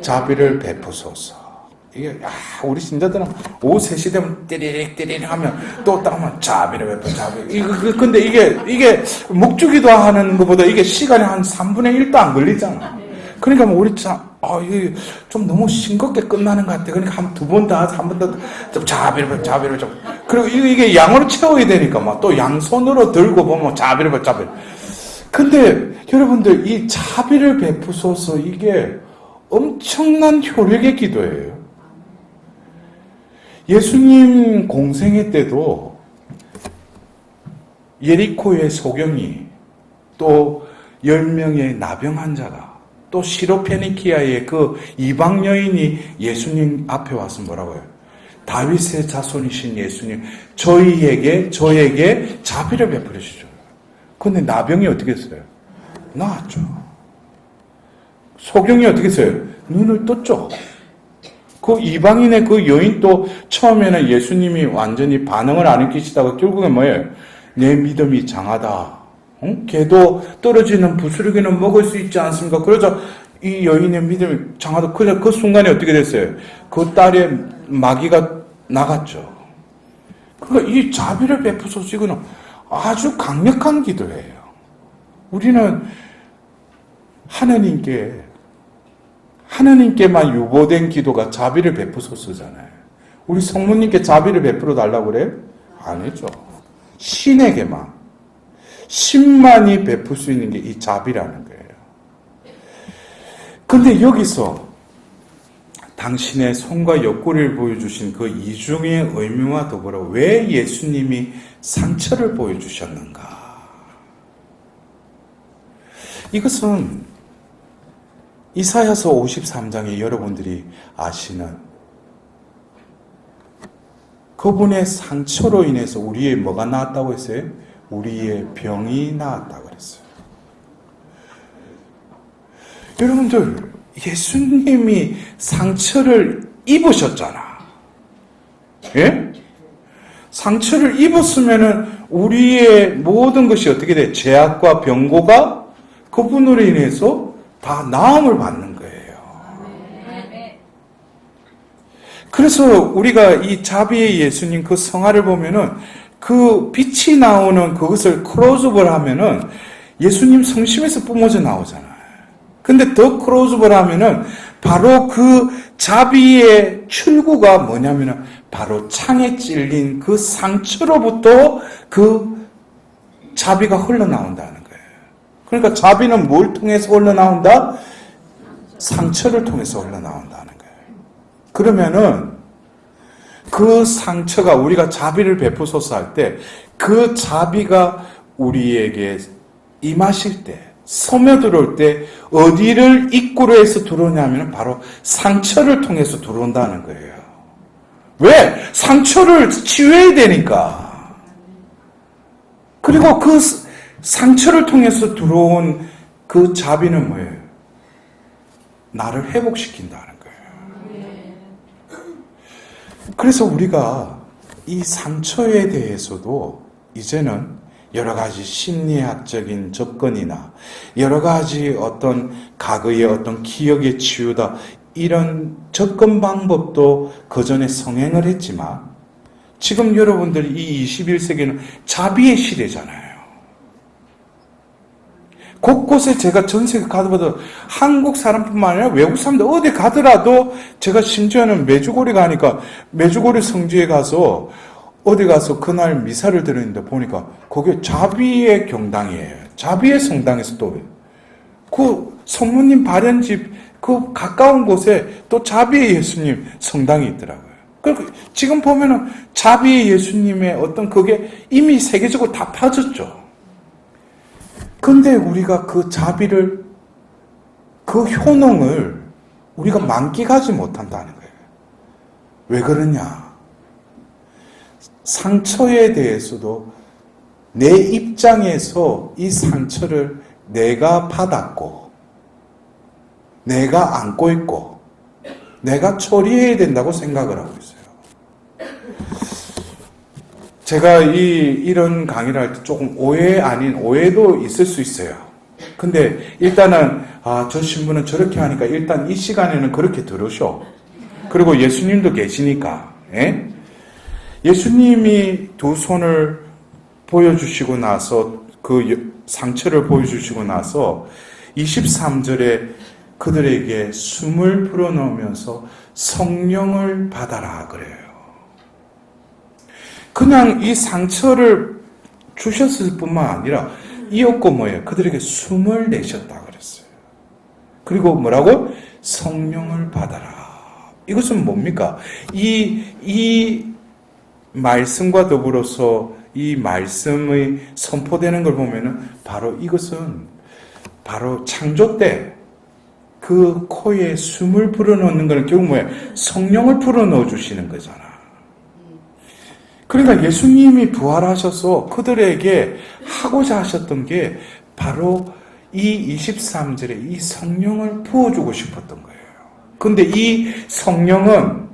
자비를 베푸소서. 이게 우리 신자들은 오후 3시 되면 띠리릭 하면 또 딱 하면 자비를 베푸 자비. 근데 이게 목주기도 하는 것보다 이게 시간이 한 3분의 1도 안 걸리잖아. 그러니까 뭐 우리 이게 좀 너무 싱겁게 끝나는 것 같아. 그러니까 한 두 번 더, 한 번 더, 좀 자비를 좀. 그리고 이게 양으로 채워야 되니까 막 또 양손으로 들고 보면 자비를. 근데 여러분들 이 자비를 베푸소서 이게 엄청난 효력의 기도예요. 예수님 공생애 때도 예리코의 소경이 또 10명의 나병 환자가 또 시로페니키아의 그 이방 여인이 예수님 앞에 와서 뭐라고 해요? 다윗의 자손이신 예수님 저에게 자비를 베풀어 주죠. 근데 나병이 어떻게 했어요? 나았죠. 소경이 어떻게 했어요? 눈을 떴죠. 그 이방인의 그 여인도 처음에는 예수님이 완전히 반응을 안 일으키시다가 결국엔 뭐예요? 내 믿음이 장하다. 걔도 떨어지는 부스러기는 먹을 수 있지 않습니까? 그래서 이 여인의 믿음이 장하다. 그래서 그 순간에 어떻게 됐어요? 그 딸의 마귀가 나갔죠. 그러니까 이 자비를 베푸소서 이거는 아주 강력한 기도예요. 우리는 하나님께만 유보된 기도가 자비를 베푸소서잖아요. 우리 성모님께 자비를 베풀어 달라고 그래요? 아니죠. 신만이 베풀 수 있는 게 이 자비라는 거예요. 근데 여기서 당신의 손과 옆구리를 보여주신 그 이중의 의미와 더불어 왜 예수님이 상처를 보여주셨는가? 이것은 이사야서 53장에 여러분들이 아시는 그분의 상처로 인해서 우리의 뭐가 나았다고 했어요? 우리의 병이 나았다고 그랬어요. 여러분들, 예수님이 상처를 입으셨잖아. 예? 상처를 입었으면은 우리의 모든 것이 어떻게 돼? 죄악과 병고가 그분으로 인해서 다 나음을 받는 거예요. 그래서 우리가 이 자비의 예수님 그 성화를 보면은 그 빛이 나오는 그것을 클로즈업을 하면은 예수님 성심에서 뿜어져 나오잖아요. 근데 더 클로즈업을 하면은 바로 그 자비의 출구가 뭐냐면은 바로 창에 찔린 그 상처로부터 그 자비가 흘러나온다는 거예요. 그러니까 자비는 뭘 통해서 흘러나온다? 상처를 통해서 흘러나온다는 거예요. 그러면은 그 상처가 우리가 자비를 베푸소서 할 때 그 자비가 우리에게 임하실 때 스며들어올 때 어디를 입구로 해서 들어오냐면 바로 상처를 통해서 들어온다는 거예요. 왜? 상처를 치유해야 되니까. 그리고 그 상처를 통해서 들어온 그 자비는 뭐예요? 나를 회복시킨다는 거예요. 그래서 우리가 이 상처에 대해서도 이제는 여러 가지 심리학적인 접근이나 여러 가지 어떤 과거의 어떤 기억의 치유다 이런 접근 방법도 그전에 성행을 했지만 지금 여러분들이 이 21세기는 자비의 시대잖아요. 곳곳에 제가 전 세계 가더라도 한국 사람뿐만 아니라 외국 사람들 어디 가더라도 제가 심지어는 메주고리 가니까 메주고리 성지에 가서 어디 가서 그날 미사를 드렸는데 보니까 거기에 자비의 경당이에요. 자비의 성당에서 또 그 성모님 발연집 그 가까운 곳에 또 자비의 예수님 성당이 있더라고요. 그리고 지금 보면은 자비의 예수님의 어떤 그게 이미 세계적으로 다 퍼졌죠. 근데 우리가 그 자비를, 그 효능을 우리가 만끽하지 못한다는 거예요. 왜 그러냐? 상처에 대해서도 내 입장에서 이 상처를 내가 받았고, 내가 안고 있고, 내가 처리해야 된다고 생각을 하고 있어요. 제가 이런 강의를 할 때 조금 오해 아닌 오해도 있을 수 있어요. 근데 일단은, 저 신부는 저렇게 하니까 일단 이 시간에는 그렇게 들으셔. 그리고 예수님도 계시니까, 예? 예수님이 두 손을 보여주시고 나서 그 상처를 보여주시고 나서 23절에 그들에게 숨을 불어넣으면서 성령을 받아라 그래요. 그냥 이 상처를 주셨을 뿐만 아니라 이었고 뭐예요? 그들에게 숨을 내셨다 그랬어요. 그리고 뭐라고? 성령을 받아라. 이것은 뭡니까? 이 말씀과 더불어서 이 말씀의 선포되는 걸 보면은 바로 이것은 바로 창조 때 그 코에 숨을 불어넣는 것은 결국 뭐예요? 성령을 불어넣어 주시는 거잖아. 그러니까 예수님이 부활하셔서 그들에게 하고자 하셨던 게 바로 이 23절에 이 성령을 부어주고 싶었던 거예요. 근데 이 성령은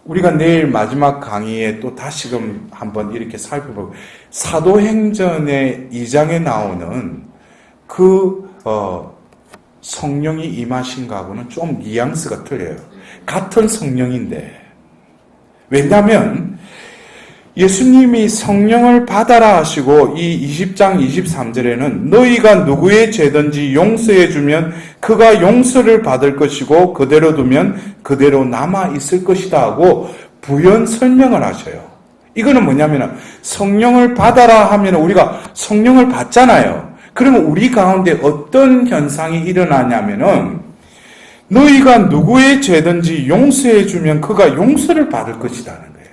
우리가 내일 마지막 강의에 또 다시금 한번 이렇게 살펴보고 사도행전의 2장에 나오는 그 성령이 임하신 거하고는 좀 뉘앙스가 틀려요. 같은 성령인데 왜냐하면 예수님이 성령을 받아라 하시고 이 20장 23절에는 너희가 누구의 죄든지 용서해 주면 그가 용서를 받을 것이고 그대로 두면 그대로 남아 있을 것이다 하고 부연 설명을 하셔요. 이거는 뭐냐면 성령을 받아라 하면 우리가 성령을 받잖아요. 그러면 우리 가운데 어떤 현상이 일어나냐면은 너희가 누구의 죄든지 용서해주면 그가 용서를 받을 것이라는 거예요.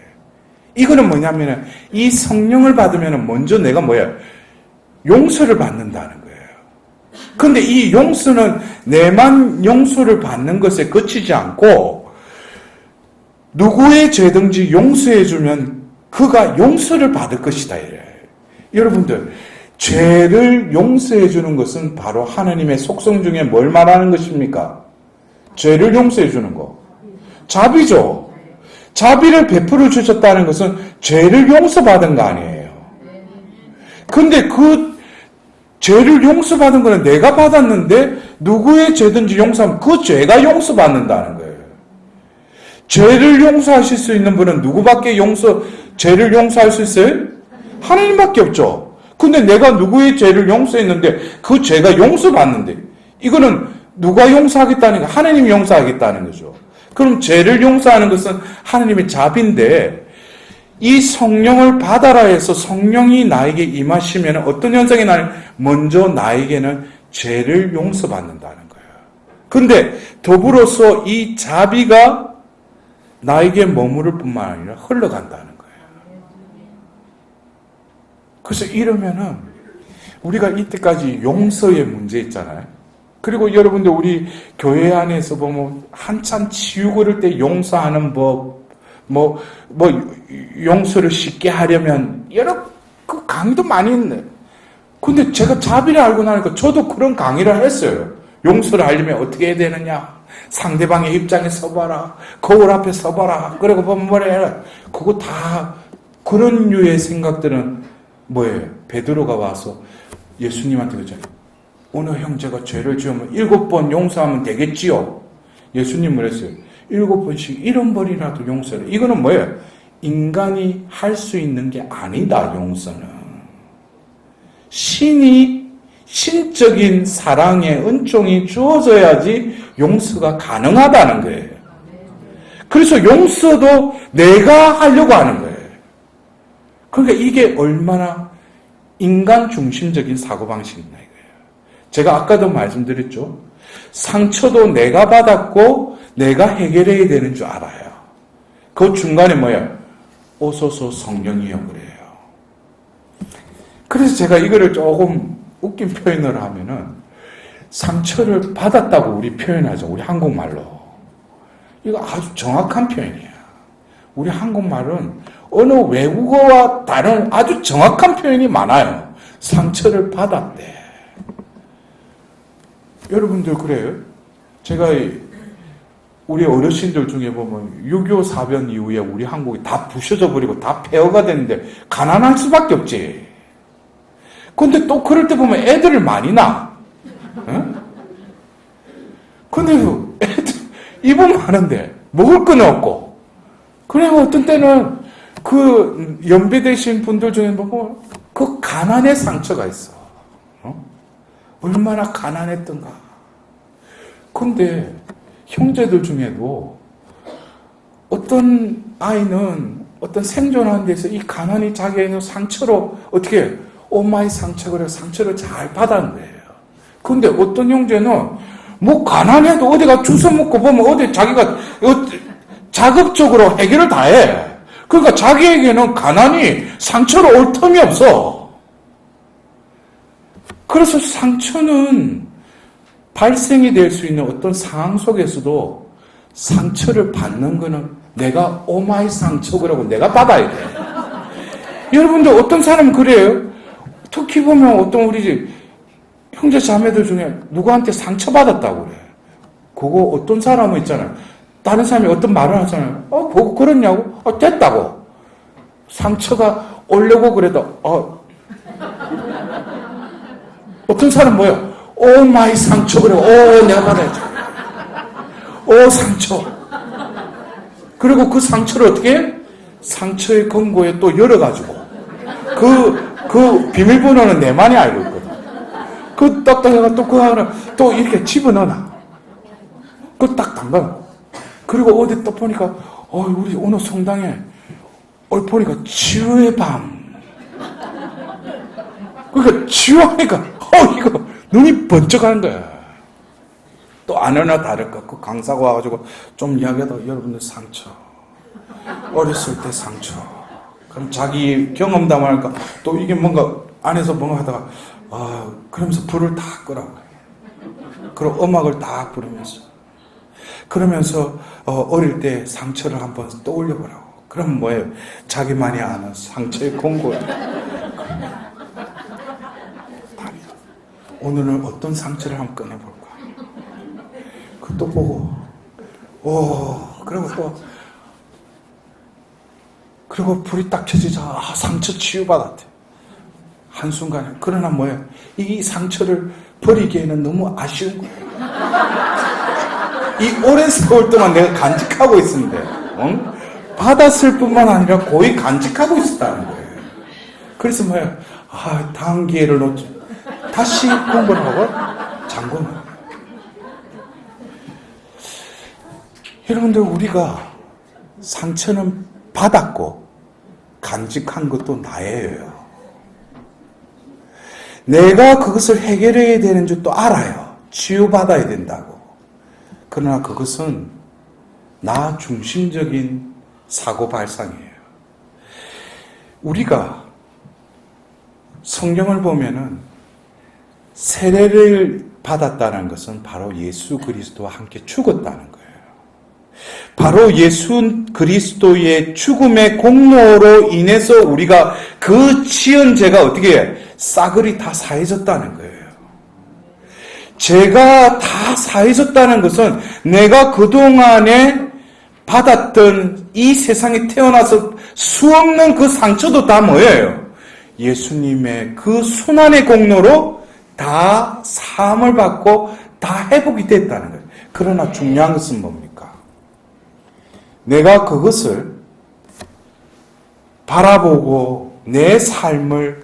이거는 뭐냐면 이 성령을 받으면 먼저 내가 용서를 받는다는 거예요. 그런데 이 용서는 내만 용서를 받는 것에 그치지 않고 누구의 죄든지 용서해주면 그가 용서를 받을 것이다 이래요. 여러분들, 죄를 용서해주는 것은 바로 하나님의 속성 중에 뭘 말하는 것입니까? 죄를 용서해주는 거. 자비죠. 자비를 베풀어 주셨다는 것은 죄를 용서받은 거 아니에요. 근데 그 죄를 용서받은 거는 내가 받았는데 누구의 죄든지 용서하면 그 죄가 용서받는다는 거예요. 죄를 용서하실 수 있는 분은 누구밖에 죄를 용서할 수 있어요? 하나님밖에 없죠. 근데 내가 누구의 죄를 용서했는데 그 죄가 용서받는데 이거는 누가 용서하겠다는 거? 하나님이 용서하겠다는 거죠. 그럼 죄를 용서하는 것은 하나님의 자비인데 이 성령을 받아라 해서 성령이 나에게 임하시면 어떤 현상이 나요? 먼저 나에게는 죄를 용서받는다는 거예요. 근데 더불어서 이 자비가 나에게 머무를 뿐만 아니라 흘러간다는 거예요. 그래서 이러면은 우리가 이때까지 용서의 문제 있잖아요. 그리고 여러분들 우리 교회 안에서 보면 한참 치유 그럴 때 용서하는 법, 용서를 쉽게 하려면 여러 그 강의도 많이 있네. 근데 제가 자비를 알고 나니까 저도 그런 강의를 했어요. 용서를 하려면 어떻게 해야 되느냐? 상대방의 입장에 서봐라. 거울 앞에 서봐라. 그리고 보면 뭐래? 그거 다 그런 류의 생각들은 뭐예요? 베드로가 와서 예수님한테 그러잖아요. 어느 형제가 죄를 지으면 7번 용서하면 되겠지요. 예수님은 했어요. 7번씩 70번이라도 용서를. 이거는 뭐예요? 인간이 할 수 있는 게 아니다, 용서는. 신적인 사랑의 은총이 주어져야지 용서가 가능하다는 거예요. 그래서 용서도 내가 하려고 하는 거예요. 그러니까 이게 얼마나 인간 중심적인 사고방식이냐 이거예요. 제가 아까도 말씀드렸죠. 상처도 내가 받았고 내가 해결해야 되는 줄 알아요. 그 중간에 오소서 성령이요 그래요. 그래서 제가 이거를 조금 웃긴 표현을 하면은 상처를 받았다고 우리 표현하죠. 우리 한국말로. 이거 아주 정확한 표현이에요. 우리 한국말은 어느 외국어와 다른 아주 정확한 표현이 많아요. 상처를 받았대. 여러분들 그래요? 제가 우리 어르신들 중에 보면 6.25 사변 이후에 우리 한국이 다 부셔져 버리고 다 폐허가 됐는데 가난할 수밖에 없지. 근데 또 그럴 때 보면 애들을 많이 낳아. 응? 근데 애들 입은 많은데 먹을 건 없고. 그래 어떤 때는 그 연배되신 분들 중에 보면 그 가난의 상처가 있어. 얼마나 가난했던가. 근데 형제들 중에도 어떤 아이는 어떤 생존하는 데서 이 가난이 자기의 상처로 어떻게 오마이 상처 그래 상처를 잘 받아는 거예요. 근데 어떤 형제는 뭐 가난해도 어디가 주워 먹고 보면 어디 자기가 자급적으로 해결을 다 해. 그러니까 자기에게는 가난이 상처로 올 틈이 없어. 그래서 상처는 발생이 될 수 있는 어떤 상황 속에서도 상처를 받는 거는 내가 오마이 상처 그러고 내가 받아야 돼. 여러분들 어떤 사람은 그래요. 특히 보면 어떤 우리 집 형제 자매들 중에 누구한테 상처받았다고 그래. 그거 어떤 사람은 있잖아요. 다른 사람이 어떤 말을 하잖아요. 보고 그랬냐고? 됐다고. 상처가 오려고 그래도 어떤 사람은 뭐야? 오 마이 상처 그래. 내가 받아야지. 상처. 그리고 그 상처를 어떻게 해? 상처의 금고에 또 열어가지고 그 비밀번호는 내만이 알고 있거든. 그 딱딱해가 또 그 하나 또 이렇게 집어넣어놔. 그 딱 담가. 그리고 어디 또 보니까 우리 오늘 성당에 보니까 치유의 밤. 그러니까 치유하니까 이거 눈이 번쩍하는 거야. 또 아니나 다를까 그 강사가 와가지고 좀 이야기하다 여러분들 상처, 어렸을 때 상처, 그럼 자기 경험담을 하니까 또 이게 뭔가 안에서 뭔가 하다가 그러면서 불을 다 끄라고. 그리고 음악을 다 부르면서 그러면서 어릴 때 상처를 한번 떠올려 보라고. 그럼 뭐예요? 자기만이 아는 상처의 공고. 오늘은 어떤 상처를 한번 꺼내볼까? 그것도 보고, 그리고 불이 딱 켜지자, 상처 치유받았대. 한순간에. 그러나 뭐예요? 이 상처를 버리기에는 너무 아쉬운 거예요. 이 오랜 세월 동안 내가 간직하고 있었는데, 받았을 뿐만 아니라 거의 간직하고 있었다는 거예요. 그래서 뭐예요? 다음 기회를 놓지. 다시 공부를 하고 잠궈놔요. 여러분들, 우리가 상처는 받았고 간직한 것도 나예요. 내가 그것을 해결해야 되는 줄도 알아요. 치유받아야 된다고. 그러나 그것은 나 중심적인 사고 발상이에요. 우리가 성경을 보면은 세례를 받았다는 것은 바로 예수 그리스도와 함께 죽었다는 거예요. 바로 예수 그리스도의 죽음의 공로로 인해서 우리가 그 지은 죄가 어떻게 해? 싸그리 다 사해졌다는 거예요. 죄가 다 사해졌다는 것은 내가 그동안에 받았던 이 세상에 태어나서 수없는 그 상처도 다 뭐예요? 예수님의 그 순환의 공로로 다 사함을 받고 다 회복이 됐다는 거예요. 그러나 중요한 것은 뭡니까? 내가 그것을 바라보고 내 삶을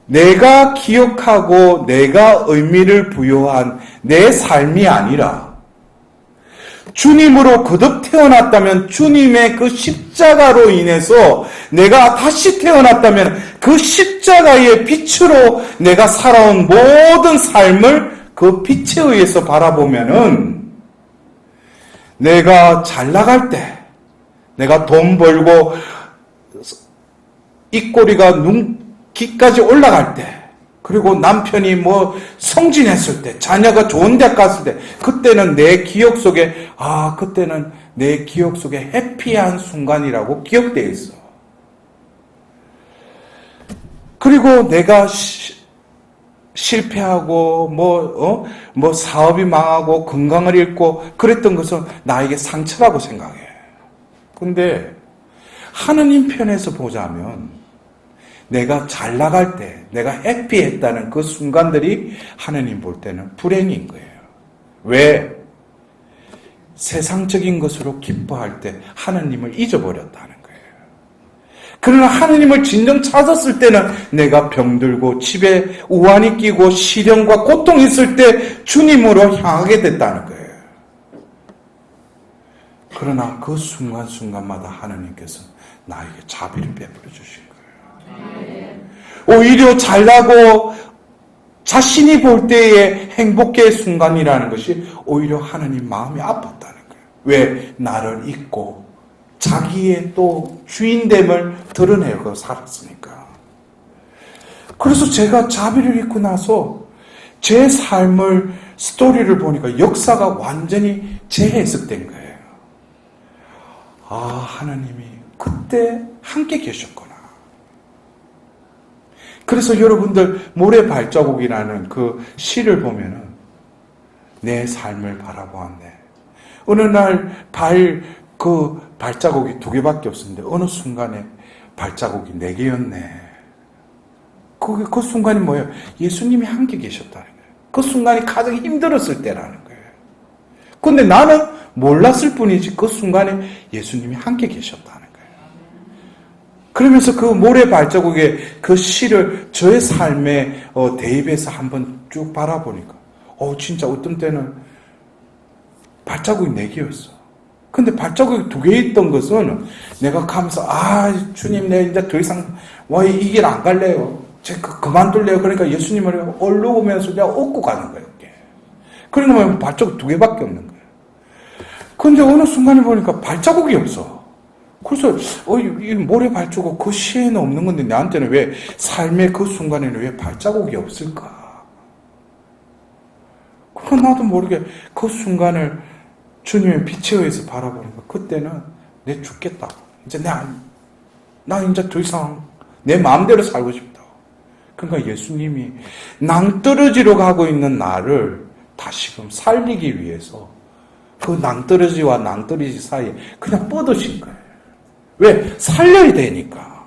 내가 기억하고 내가 의미를 부여한 내 삶이 아니라 주님으로 거듭 태어났다면 주님의 그 십자가로 인해서 내가 다시 태어났다면 그 십자가의 빛으로 내가 살아온 모든 삶을 그 빛에 의해서 바라보면은 내가 잘 나갈 때, 내가 돈 벌고 입꼬리가 눈귀까지 올라갈 때, 그리고 남편이 뭐 성진했을 때, 자녀가 좋은 데 갔을 때, 그때는 내 기억 속에 그때는 내 기억 속에 해피한 순간이라고 기억되어 있어. 그리고 내가 실패하고 뭐 사업이 망하고 건강을 잃고 그랬던 것은 나에게 상처라고 생각해. 근데 하느님 편에서 보자면 내가 잘 나갈 때, 내가 해피했다는 그 순간들이 하느님 볼 때는 불행인 거예요. 왜? 세상적인 것으로 기뻐할 때 하느님을 잊어버렸다는 거예요. 그러나 하느님을 진정 찾았을 때는 내가 병들고 집에 우환이 끼고 시련과 고통이 있을 때 주님으로 향하게 됐다는 거예요. 그러나 그 순간순간마다 하느님께서 나에게 자비를 베풀어 주신 거예요. 오히려 잘나고 자신이 볼 때의 행복의 순간이라는 것이 오히려 하느님 마음이 아팠다는 거예요. 왜? 나를 잊고 자기의 또 주인됨을 드러내고 살았으니까. 그래서 제가 자비를 잊고 나서 제 삶을 스토리를 보니까 역사가 완전히 재해석된 거예요. 하나님이 그때 함께 계셨구나. 그래서 여러분들 모래 발자국이라는 그 시를 보면은 내 삶을 바라보았네. 어느 날 발자국이 2개밖에 없었는데 어느 순간에 발자국이 4개였네. 그 순간이 뭐예요? 예수님이 함께 계셨다는 거예요. 그 순간이 가장 힘들었을 때라는 거예요. 근데 나는 몰랐을 뿐이지 그 순간에 예수님이 함께 계셨다는 거예요. 그러면서 그 모래 발자국의 그 시를 저의 삶에 대입해서 한번 쭉 바라보니까 진짜 어떤 때는 발자국이 4개였어. 근데 발자국이 2개 있던 것은 내가 가면서 주님 내가 이제 더 이상 이 길 안 갈래요. 제가 그만둘래요. 그러니까 예수님을 얼룩으면서 내가 얻고 가는 거예요. 그러니까 뭐 발자국 2개밖에 없는 거예요. 근데 어느 순간에 보니까 발자국이 없어. 그래서 이 모래 발자국 그 시에는 없는 건데 나한테는 왜 삶의 그 순간에는 왜 발자국이 없을까? 그럼 나도 모르게 그 순간을 주님의 빛에 의해서 바라보니까 그때는 내 죽겠다. 이제 나 이제 더 이상 내 마음대로 살고 싶다. 그러니까 예수님이 낭떠러지로 가고 있는 나를 다시금 살리기 위해서 그 낭떠러지와 낭떠러지 사이에 그냥 뻗으신 거예요. 왜? 살려야 되니까.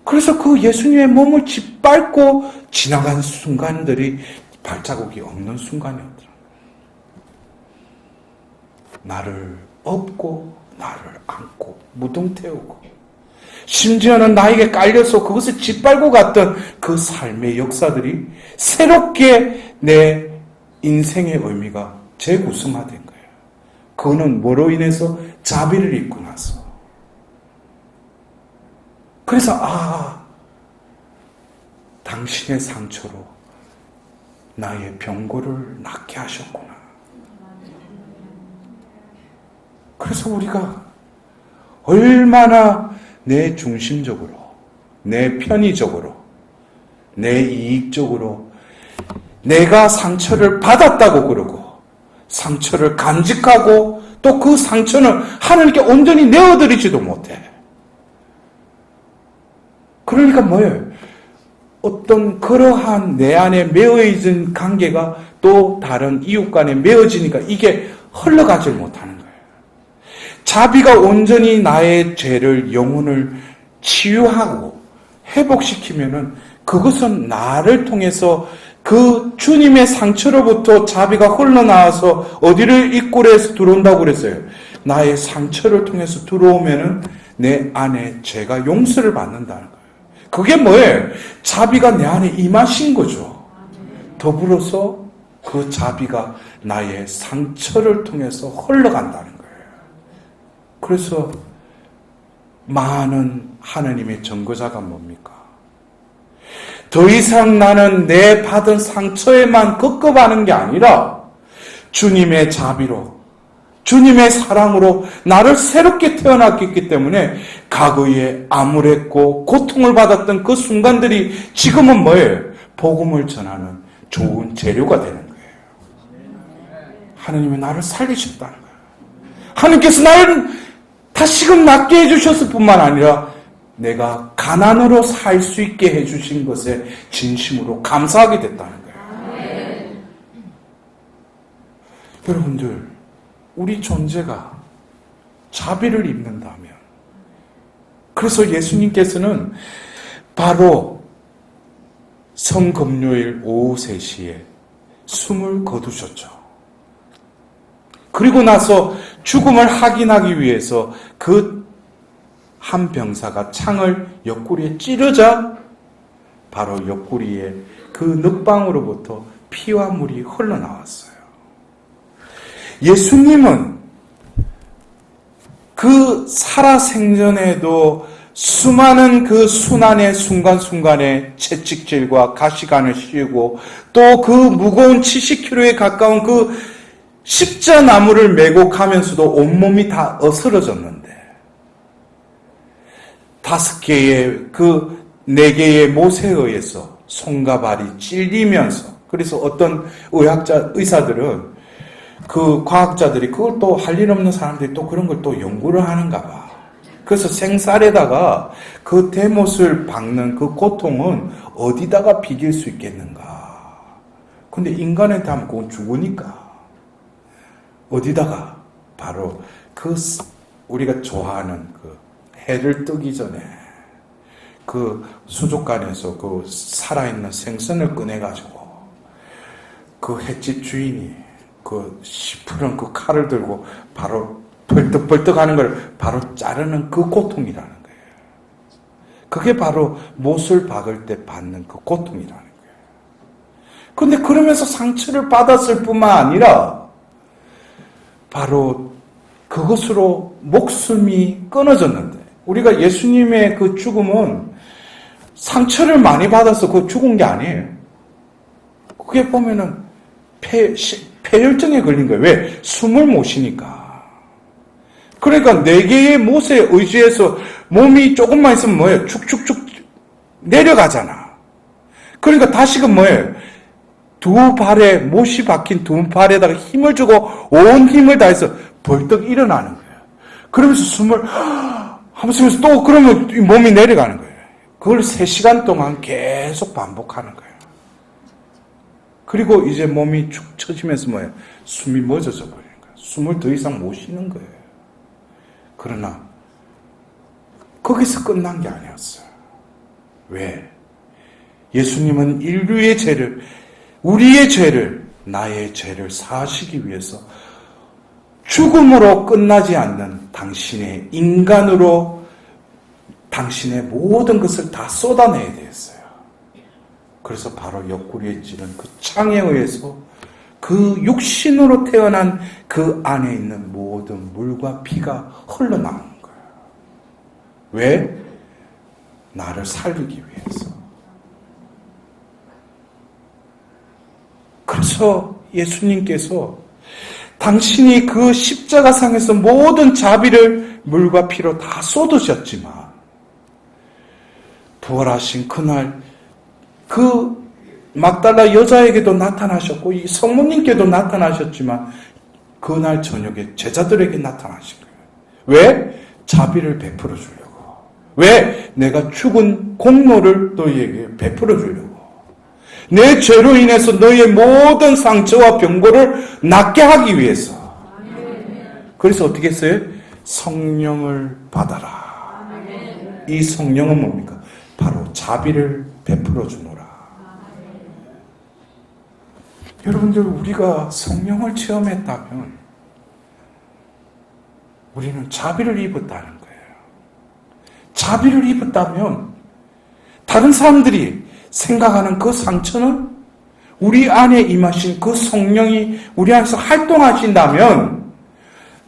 그래서 그 예수님의 몸을 짓밟고 지나간 순간들이 발자국이 없는 순간이었더라. 나를 업고 나를 안고 무덤 태우고 심지어는 나에게 깔려서 그것을 짓밟고 갔던 그 삶의 역사들이 새롭게 내 인생의 의미가 재구성화된 거예요. 그거는 뭐로 인해서 자비를 입고 나서. 그래서 당신의 상처로 나의 병고를 낫게 하셨구나. 그래서 우리가 얼마나 내 중심적으로, 내 편의적으로, 내 이익적으로 내가 상처를 받았다고 그러고 상처를 간직하고 또 그 상처는 하나님께 온전히 내어드리지도 못해. 그러니까 뭐예요? 어떤 그러한 내 안에 매어있는 관계가 또 다른 이웃 간에 매어지니까 이게 흘러가질 못하는 거예요. 자비가 온전히 나의 죄를, 영혼을 치유하고 회복시키면은 그것은 나를 통해서 그 주님의 상처로부터 자비가 흘러나와서 어디를 입구에서 들어온다고 그랬어요. 나의 상처를 통해서 들어오면은 내 안에 죄가 용서를 받는다는 거예요. 그게 뭐예요? 자비가 내 안에 임하신 거죠. 더불어서 그 자비가 나의 상처를 통해서 흘러간다는 거예요. 그래서 많은 하나님의 전거자가 뭡니까? 더 이상 나는 내 받은 상처에만 급급하는 게 아니라 주님의 자비로, 주님의 사랑으로 나를 새롭게 태어났기 때문에 과거에 암울했고 고통을 받았던 그 순간들이 지금은 뭐예요? 복음을 전하는 좋은 재료가 되는 거예요. 하나님이 나를 살리셨다는 거예요. 하나님께서 나를 다시금 낫게 해주셨을 뿐만 아니라 내가 가난으로 살 수 있게 해주신 것에 진심으로 감사하게 됐다는 거예요. 여러분들, 우리 존재가 자비를 입는다면, 그래서 예수님께서는 바로 성금요일 오후 3시에 숨을 거두셨죠. 그리고 나서 죽음을 확인하기 위해서 그 한 병사가 창을 옆구리에 찌르자 바로 옆구리에 그 늑방으로부터 피와 물이 흘러나왔어요. 예수님은 그 살아생전에도 수많은 그 순환의 순간순간에 채찍질과 가시관을 씌우고 또 그 무거운 70kg에 가까운 그 십자나무를 메고 가면서도 온몸이 다 어스러졌는데 4개의 못에 의해서 손과 발이 찔리면서, 그래서 어떤 의사들은 그 과학자들이 그걸 또 할 일 없는 사람들이 또 그런 걸 또 연구를 하는가 봐. 그래서 생살에다가 그 대못을 박는 그 고통은 어디다가 비길 수 있겠는가. 근데 인간한테 하면 그건 죽으니까 어디다가 바로 그 우리가 좋아하는 그 해를 뜨기 전에 그 수족관에서 그 살아있는 생선을 꺼내가지고 그 횟집 주인이 그 시퍼런 그 칼을 들고 바로 벌떡벌떡 하는 걸 바로 자르는 그 고통이라는 거예요. 그게 바로 못을 박을 때 받는 그 고통이라는 거예요. 그런데 그러면서 상처를 받았을 뿐만 아니라 바로 그것으로 목숨이 끊어졌는데, 우리가 예수님의 그 죽음은 상처를 많이 받아서 그 죽은 게 아니에요. 그게 보면은 폐혈증에 걸린 거예요. 왜? 숨을 못 쉬니까. 그러니까 4개의 못에 의지해서 몸이 조금만 있으면 뭐예요? 축축축 내려가잖아. 그러니까 다시금 뭐예요? 두 발에, 못이 박힌 두 발에다가 힘을 주고 온 힘을 다해서 벌떡 일어나는 거예요. 그러면서 숨을 하면서 또 그러면 몸이 내려가는 거예요. 그걸 3시간 동안 계속 반복하는 거예요. 그리고 이제 몸이 축 처지면서 뭐예요? 숨이 멎어져 버리는 거예요. 숨을 더 이상 못 쉬는 거예요. 그러나 거기서 끝난 게 아니었어요. 왜? 예수님은 인류의 죄를, 우리의 죄를, 나의 죄를 사하시기 위해서 죽음으로 끝나지 않는 당신의 인간으로 당신의 모든 것을 다 쏟아내야 되었어요. 그래서 바로 옆구리에 찌른 그 창에 의해서 그 육신으로 태어난 그 안에 있는 모든 물과 피가 흘러나오는 거예요. 왜? 나를 살리기 위해서. 그래서 예수님께서 당신이 그 십자가상에서 모든 자비를 물과 피로 다 쏟으셨지만 부활하신 그날 그 막달라 여자에게도 나타나셨고 이 성모님께도 나타나셨지만 그날 저녁에 제자들에게 나타나신 거예요. 왜? 자비를 베풀어 주려고. 왜? 내가 죽은 공로를 너희에게 베풀어 주려고. 내 죄로 인해서 너희의 모든 상처와 병고를 낫게 하기 위해서. 그래서 어떻게 했어요? 성령을 받아라. 이 성령은 뭡니까? 바로 자비를 베풀어 주노라. 여러분들 우리가 성령을 체험했다면 우리는 자비를 입었다는 거예요. 자비를 입었다면 다른 사람들이 생각하는 그 상처는 우리 안에 임하신 그 성령이 우리 안에서 활동하신다면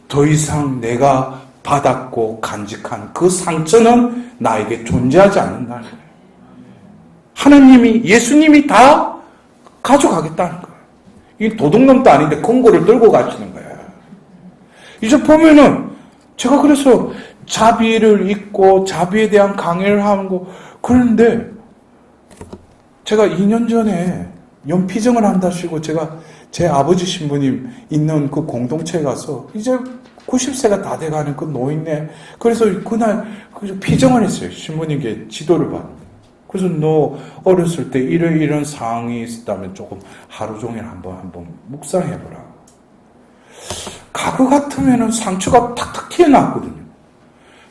더 이상 내가 받았고 간직한 그 상처는 나에게 존재하지 않는다는 거예요. 하나님이, 예수님이 다 가져가겠다는 거예요. 이 도둑놈도 아닌데 금고를 들고 가시는 거예요. 이제 보면은 제가 그래서 자비를 읽고 자비에 대한 강의를 하고 그러는데 제가 2년 전에 연피정을 한다시고 제가 제 아버지 신부님 있는 그 공동체에 가서 이제 90세가 다 돼가는 그 노인네 그래서 그날 피정을 했어요. 신부님께 지도를 받고. 그래서 너 어렸을 때 이런 상황이 있었다면 조금 하루 종일 한번 묵상해보라. 과거 같으면은 상처가 탁탁 튀어나왔거든요.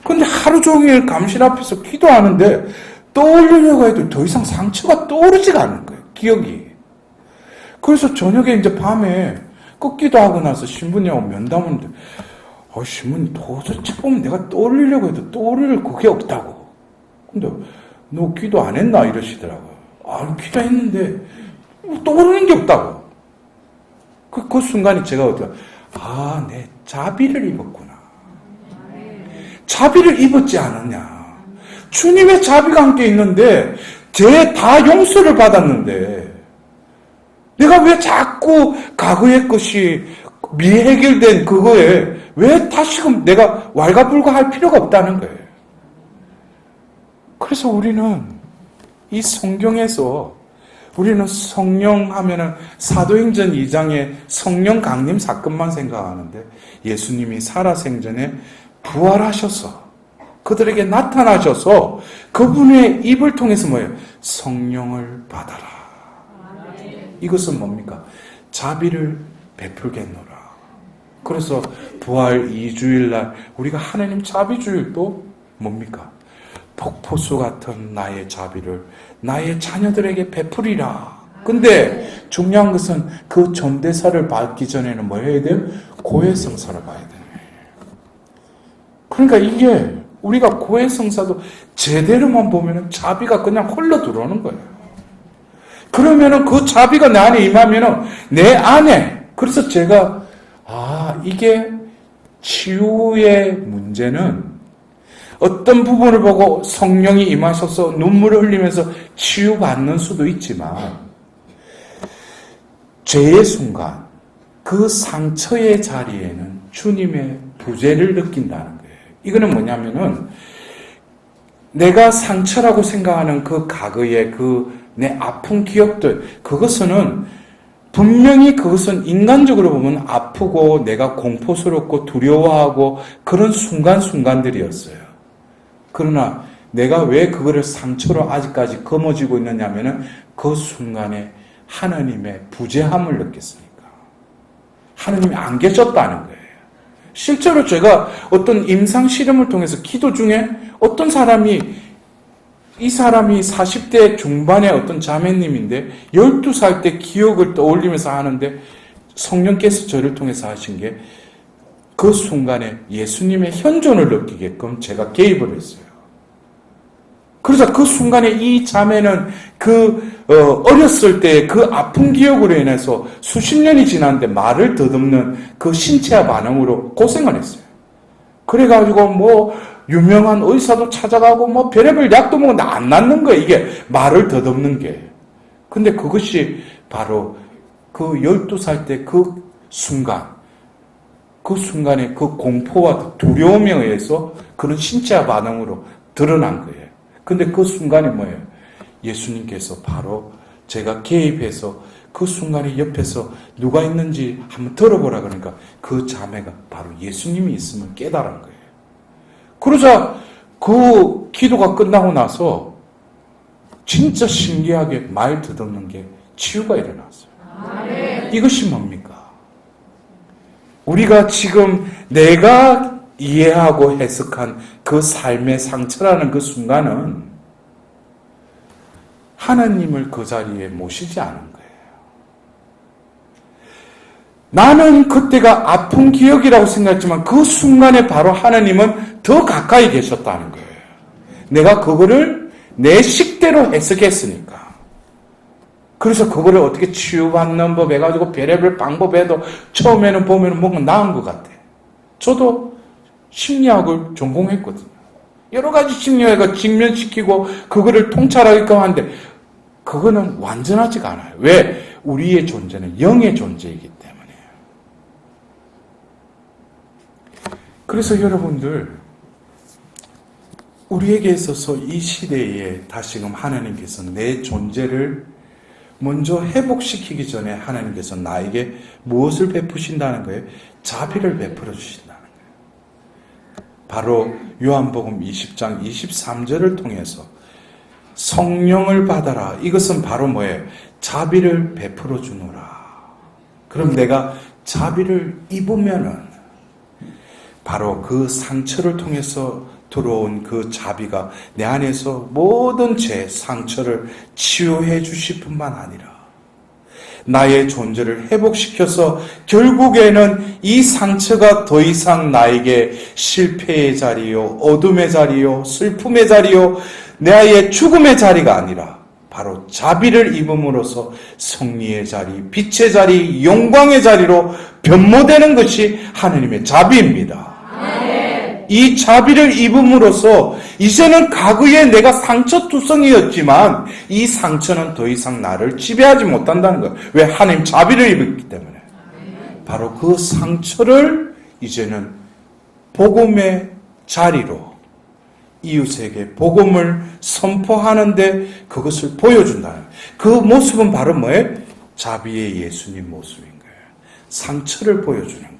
근데 하루 종일 감실 앞에서 기도하는데 떠올리려고 해도 더 이상 상처가 떠오르지가 않는 거예요. 기억이. 그래서 저녁에 이제 밤에 꺾기도 하고 나서 신부님하고 면담하는데 신부님 도대체 보면 내가 떠올리려고 해도 떠오를 그게 없다고. 근데 너 기도 안 했나? 이러시더라고요. 기도했는데 떠오르는 게 없다고. 그 순간에 제가 내 자비를 입었구나. 자비를 입었지 않았냐. 주님의 자비가 함께 있는데 죄 다 용서를 받았는데 내가 왜 자꾸 과거의 것이 미해결된 그거에 왜 다시금 내가 왈가불가할 필요가 없다는 거예요. 그래서 우리는 이 성경에서 우리는 성령 하면은 사도행전 2장의 성령 강림 사건만 생각하는데 예수님이 살아생전에 부활하셔서 그들에게 나타나셔서 그분의 입을 통해서 뭐예요? 성령을 받아라. 이것은 뭡니까? 자비를 베풀겠노라. 그래서 부활 2주일날 우리가 하나님 자비주일도 뭡니까? 폭포수 같은 나의 자비를 나의 자녀들에게 베풀이라. 근데 중요한 것은 그 전대사를 받기 전에는 뭐 해야 돼요? 고해성사를 봐야 돼요. 그러니까 이게 우리가 고해성사도 제대로만 보면 자비가 그냥 흘러 들어오는 거예요. 그러면은 그 자비가 내 안에 임하면은 내 안에, 그래서 제가 이게 치유의 문제는 어떤 부분을 보고 성령이 임하셔서 눈물을 흘리면서 치유받는 수도 있지만 죄의 순간 그 상처의 자리에는 주님의 부재를 느낀다는 거예요. 이거는 뭐냐면은 내가 상처라고 생각하는 그 과거의 그 내 아픈 기억들, 그것은 분명히 그것은 인간적으로 보면 아프고 내가 공포스럽고 두려워하고 그런 순간순간들이었어요. 그러나 내가 왜 그거를 상처로 아직까지 거머쥐고 있느냐면은 그 순간에 하나님의 부재함을 느꼈으니까. 하나님이 안 계셨다는 거예요. 실제로 제가 어떤 임상 실험을 통해서 기도 중에 어떤 사람이 이 사람이 40대 중반의 어떤 자매님인데 12살 때 기억을 떠올리면서 하는데 성령께서 저를 통해서 하신 게 그 순간에 예수님의 현존을 느끼게끔 제가 개입을 했어요. 그래서 그 순간에 이 자매는 어렸을 때 그 아픈 기억으로 인해서 수십 년이 지났는데 말을 더듬는 그 신체화 반응으로 고생을 했어요. 그래가지고 유명한 의사도 찾아가고 별의별 약도 먹었는데 안 낫는 거예요. 이게 말을 더듬는 게. 근데 그것이 바로 그 12살 때 그 순간에 그 공포와 두려움에 의해서 그런 신체화 반응으로 드러난 거예요. 근데 그 순간이 뭐예요? 예수님께서 바로 제가 개입해서 그 순간에 옆에서 누가 있는지 한번 들어보라 그러니까 그 자매가 바로 예수님이 있음을 깨달은 거예요. 그러자 그 기도가 끝나고 나서 진짜 신기하게 말 더듬는 게 치유가 일어났어요. 이것이 뭡니까? 우리가 지금 내가 이해하고 해석한 그 삶의 상처라는 그 순간은 하나님을 그 자리에 모시지 않은 거예요. 나는 그때가 아픈 기억이라고 생각했지만 그 순간에 바로 하나님은 더 가까이 계셨다는 거예요. 내가 그거를 내 식대로 해석했으니까. 그래서 그거를 어떻게 치유받는 법 해가지고 별의별 방법에도 처음에는 보면 뭔가 나은 것 같아. 저도 심리학을 전공했거든요. 여러 가지 심리학을 직면시키고 그거를 통찰하게끔 하는데 그거는 완전하지가 않아요. 왜? 우리의 존재는 영의 존재이기 때문에. 그래서 여러분들 우리에게 있어서 이 시대에 다시금 하나님께서 내 존재를 먼저 회복시키기 전에 하나님께서 나에게 무엇을 베푸신다는 거예요? 자비를 베풀어 주신다는 거예요. 바로 요한복음 20장 23절을 통해서 성령을 받아라. 이것은 바로 뭐예요? 자비를 베풀어 주노라. 그럼 내가 자비를 입으면은 바로 그 상처를 통해서 들어온 그 자비가 내 안에서 모든 죄, 상처를 치유해 주실 뿐만 아니라 나의 존재를 회복시켜서 결국에는 이 상처가 더 이상 나에게 실패의 자리요, 어둠의 자리요, 슬픔의 자리요, 나의 죽음의 자리가 아니라 바로 자비를 입음으로써 승리의 자리, 빛의 자리, 영광의 자리로 변모되는 것이 하나님의 자비입니다. 이 자비를 입음으로써 이제는 과거에 내가 상처투성이었지만 이 상처는 더 이상 나를 지배하지 못한다는 거예요. 왜? 하나님 자비를 입었기 때문에. 바로 그 상처를 이제는 복음의 자리로 이웃에게 복음을 선포하는데 그것을 보여준다는 거예요. 그 모습은 바로 뭐예요? 자비의 예수님 모습인 거예요. 상처를 보여주는 거예요.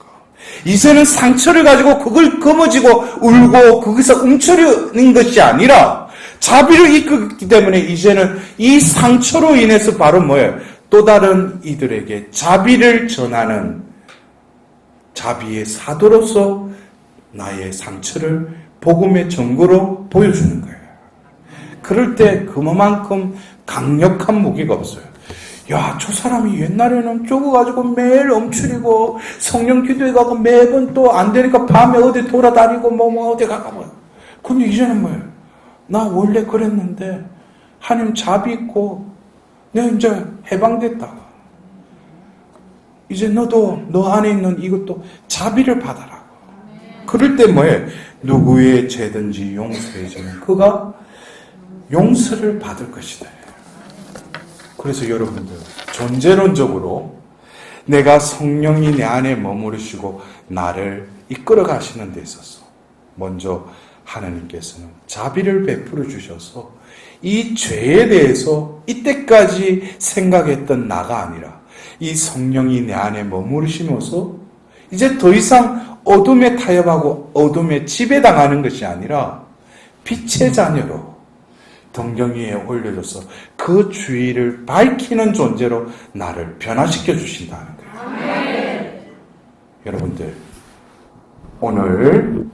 이제는 상처를 가지고 그걸 거머쥐고 울고 거기서 움츠리는 것이 아니라 자비를 이끌기 때문에 이제는 이 상처로 인해서 바로 뭐예요? 또 다른 이들에게 자비를 전하는 자비의 사도로서 나의 상처를 복음의 증거로 보여주는 거예요. 그럴 때 그만큼 강력한 무기가 없어요. 야, 저 사람이 옛날에는 쪼그가지고 매일 움츠리고 성령 기도에 가고 매번 또 안 되니까 밤에 어디 돌아다니고 어디 가고. 근데 이제는 뭐예요? 나 원래 그랬는데 하나님 자비 있고 내가 이제 해방됐다. 이제 너도 너 안에 있는 이것도 자비를 받아라. 그럴 때 뭐예요? 누구의 죄든지 용서해주면 그가 용서를 받을 것이다. 그래서 여러분들 존재론적으로 내가 성령이 내 안에 머무르시고 나를 이끌어 가시는 데 있어서 먼저 하나님께서는 자비를 베풀어 주셔서 이 죄에 대해서 이때까지 생각했던 나가 아니라 이 성령이 내 안에 머무르시면서 이제 더 이상 어둠에 타협하고 어둠에 지배당하는 것이 아니라 빛의 자녀로 등경 위에 올려줘서 그 주위를 밝히는 존재로 나를 변화시켜 주신다는 거예요. 여러분들, 오늘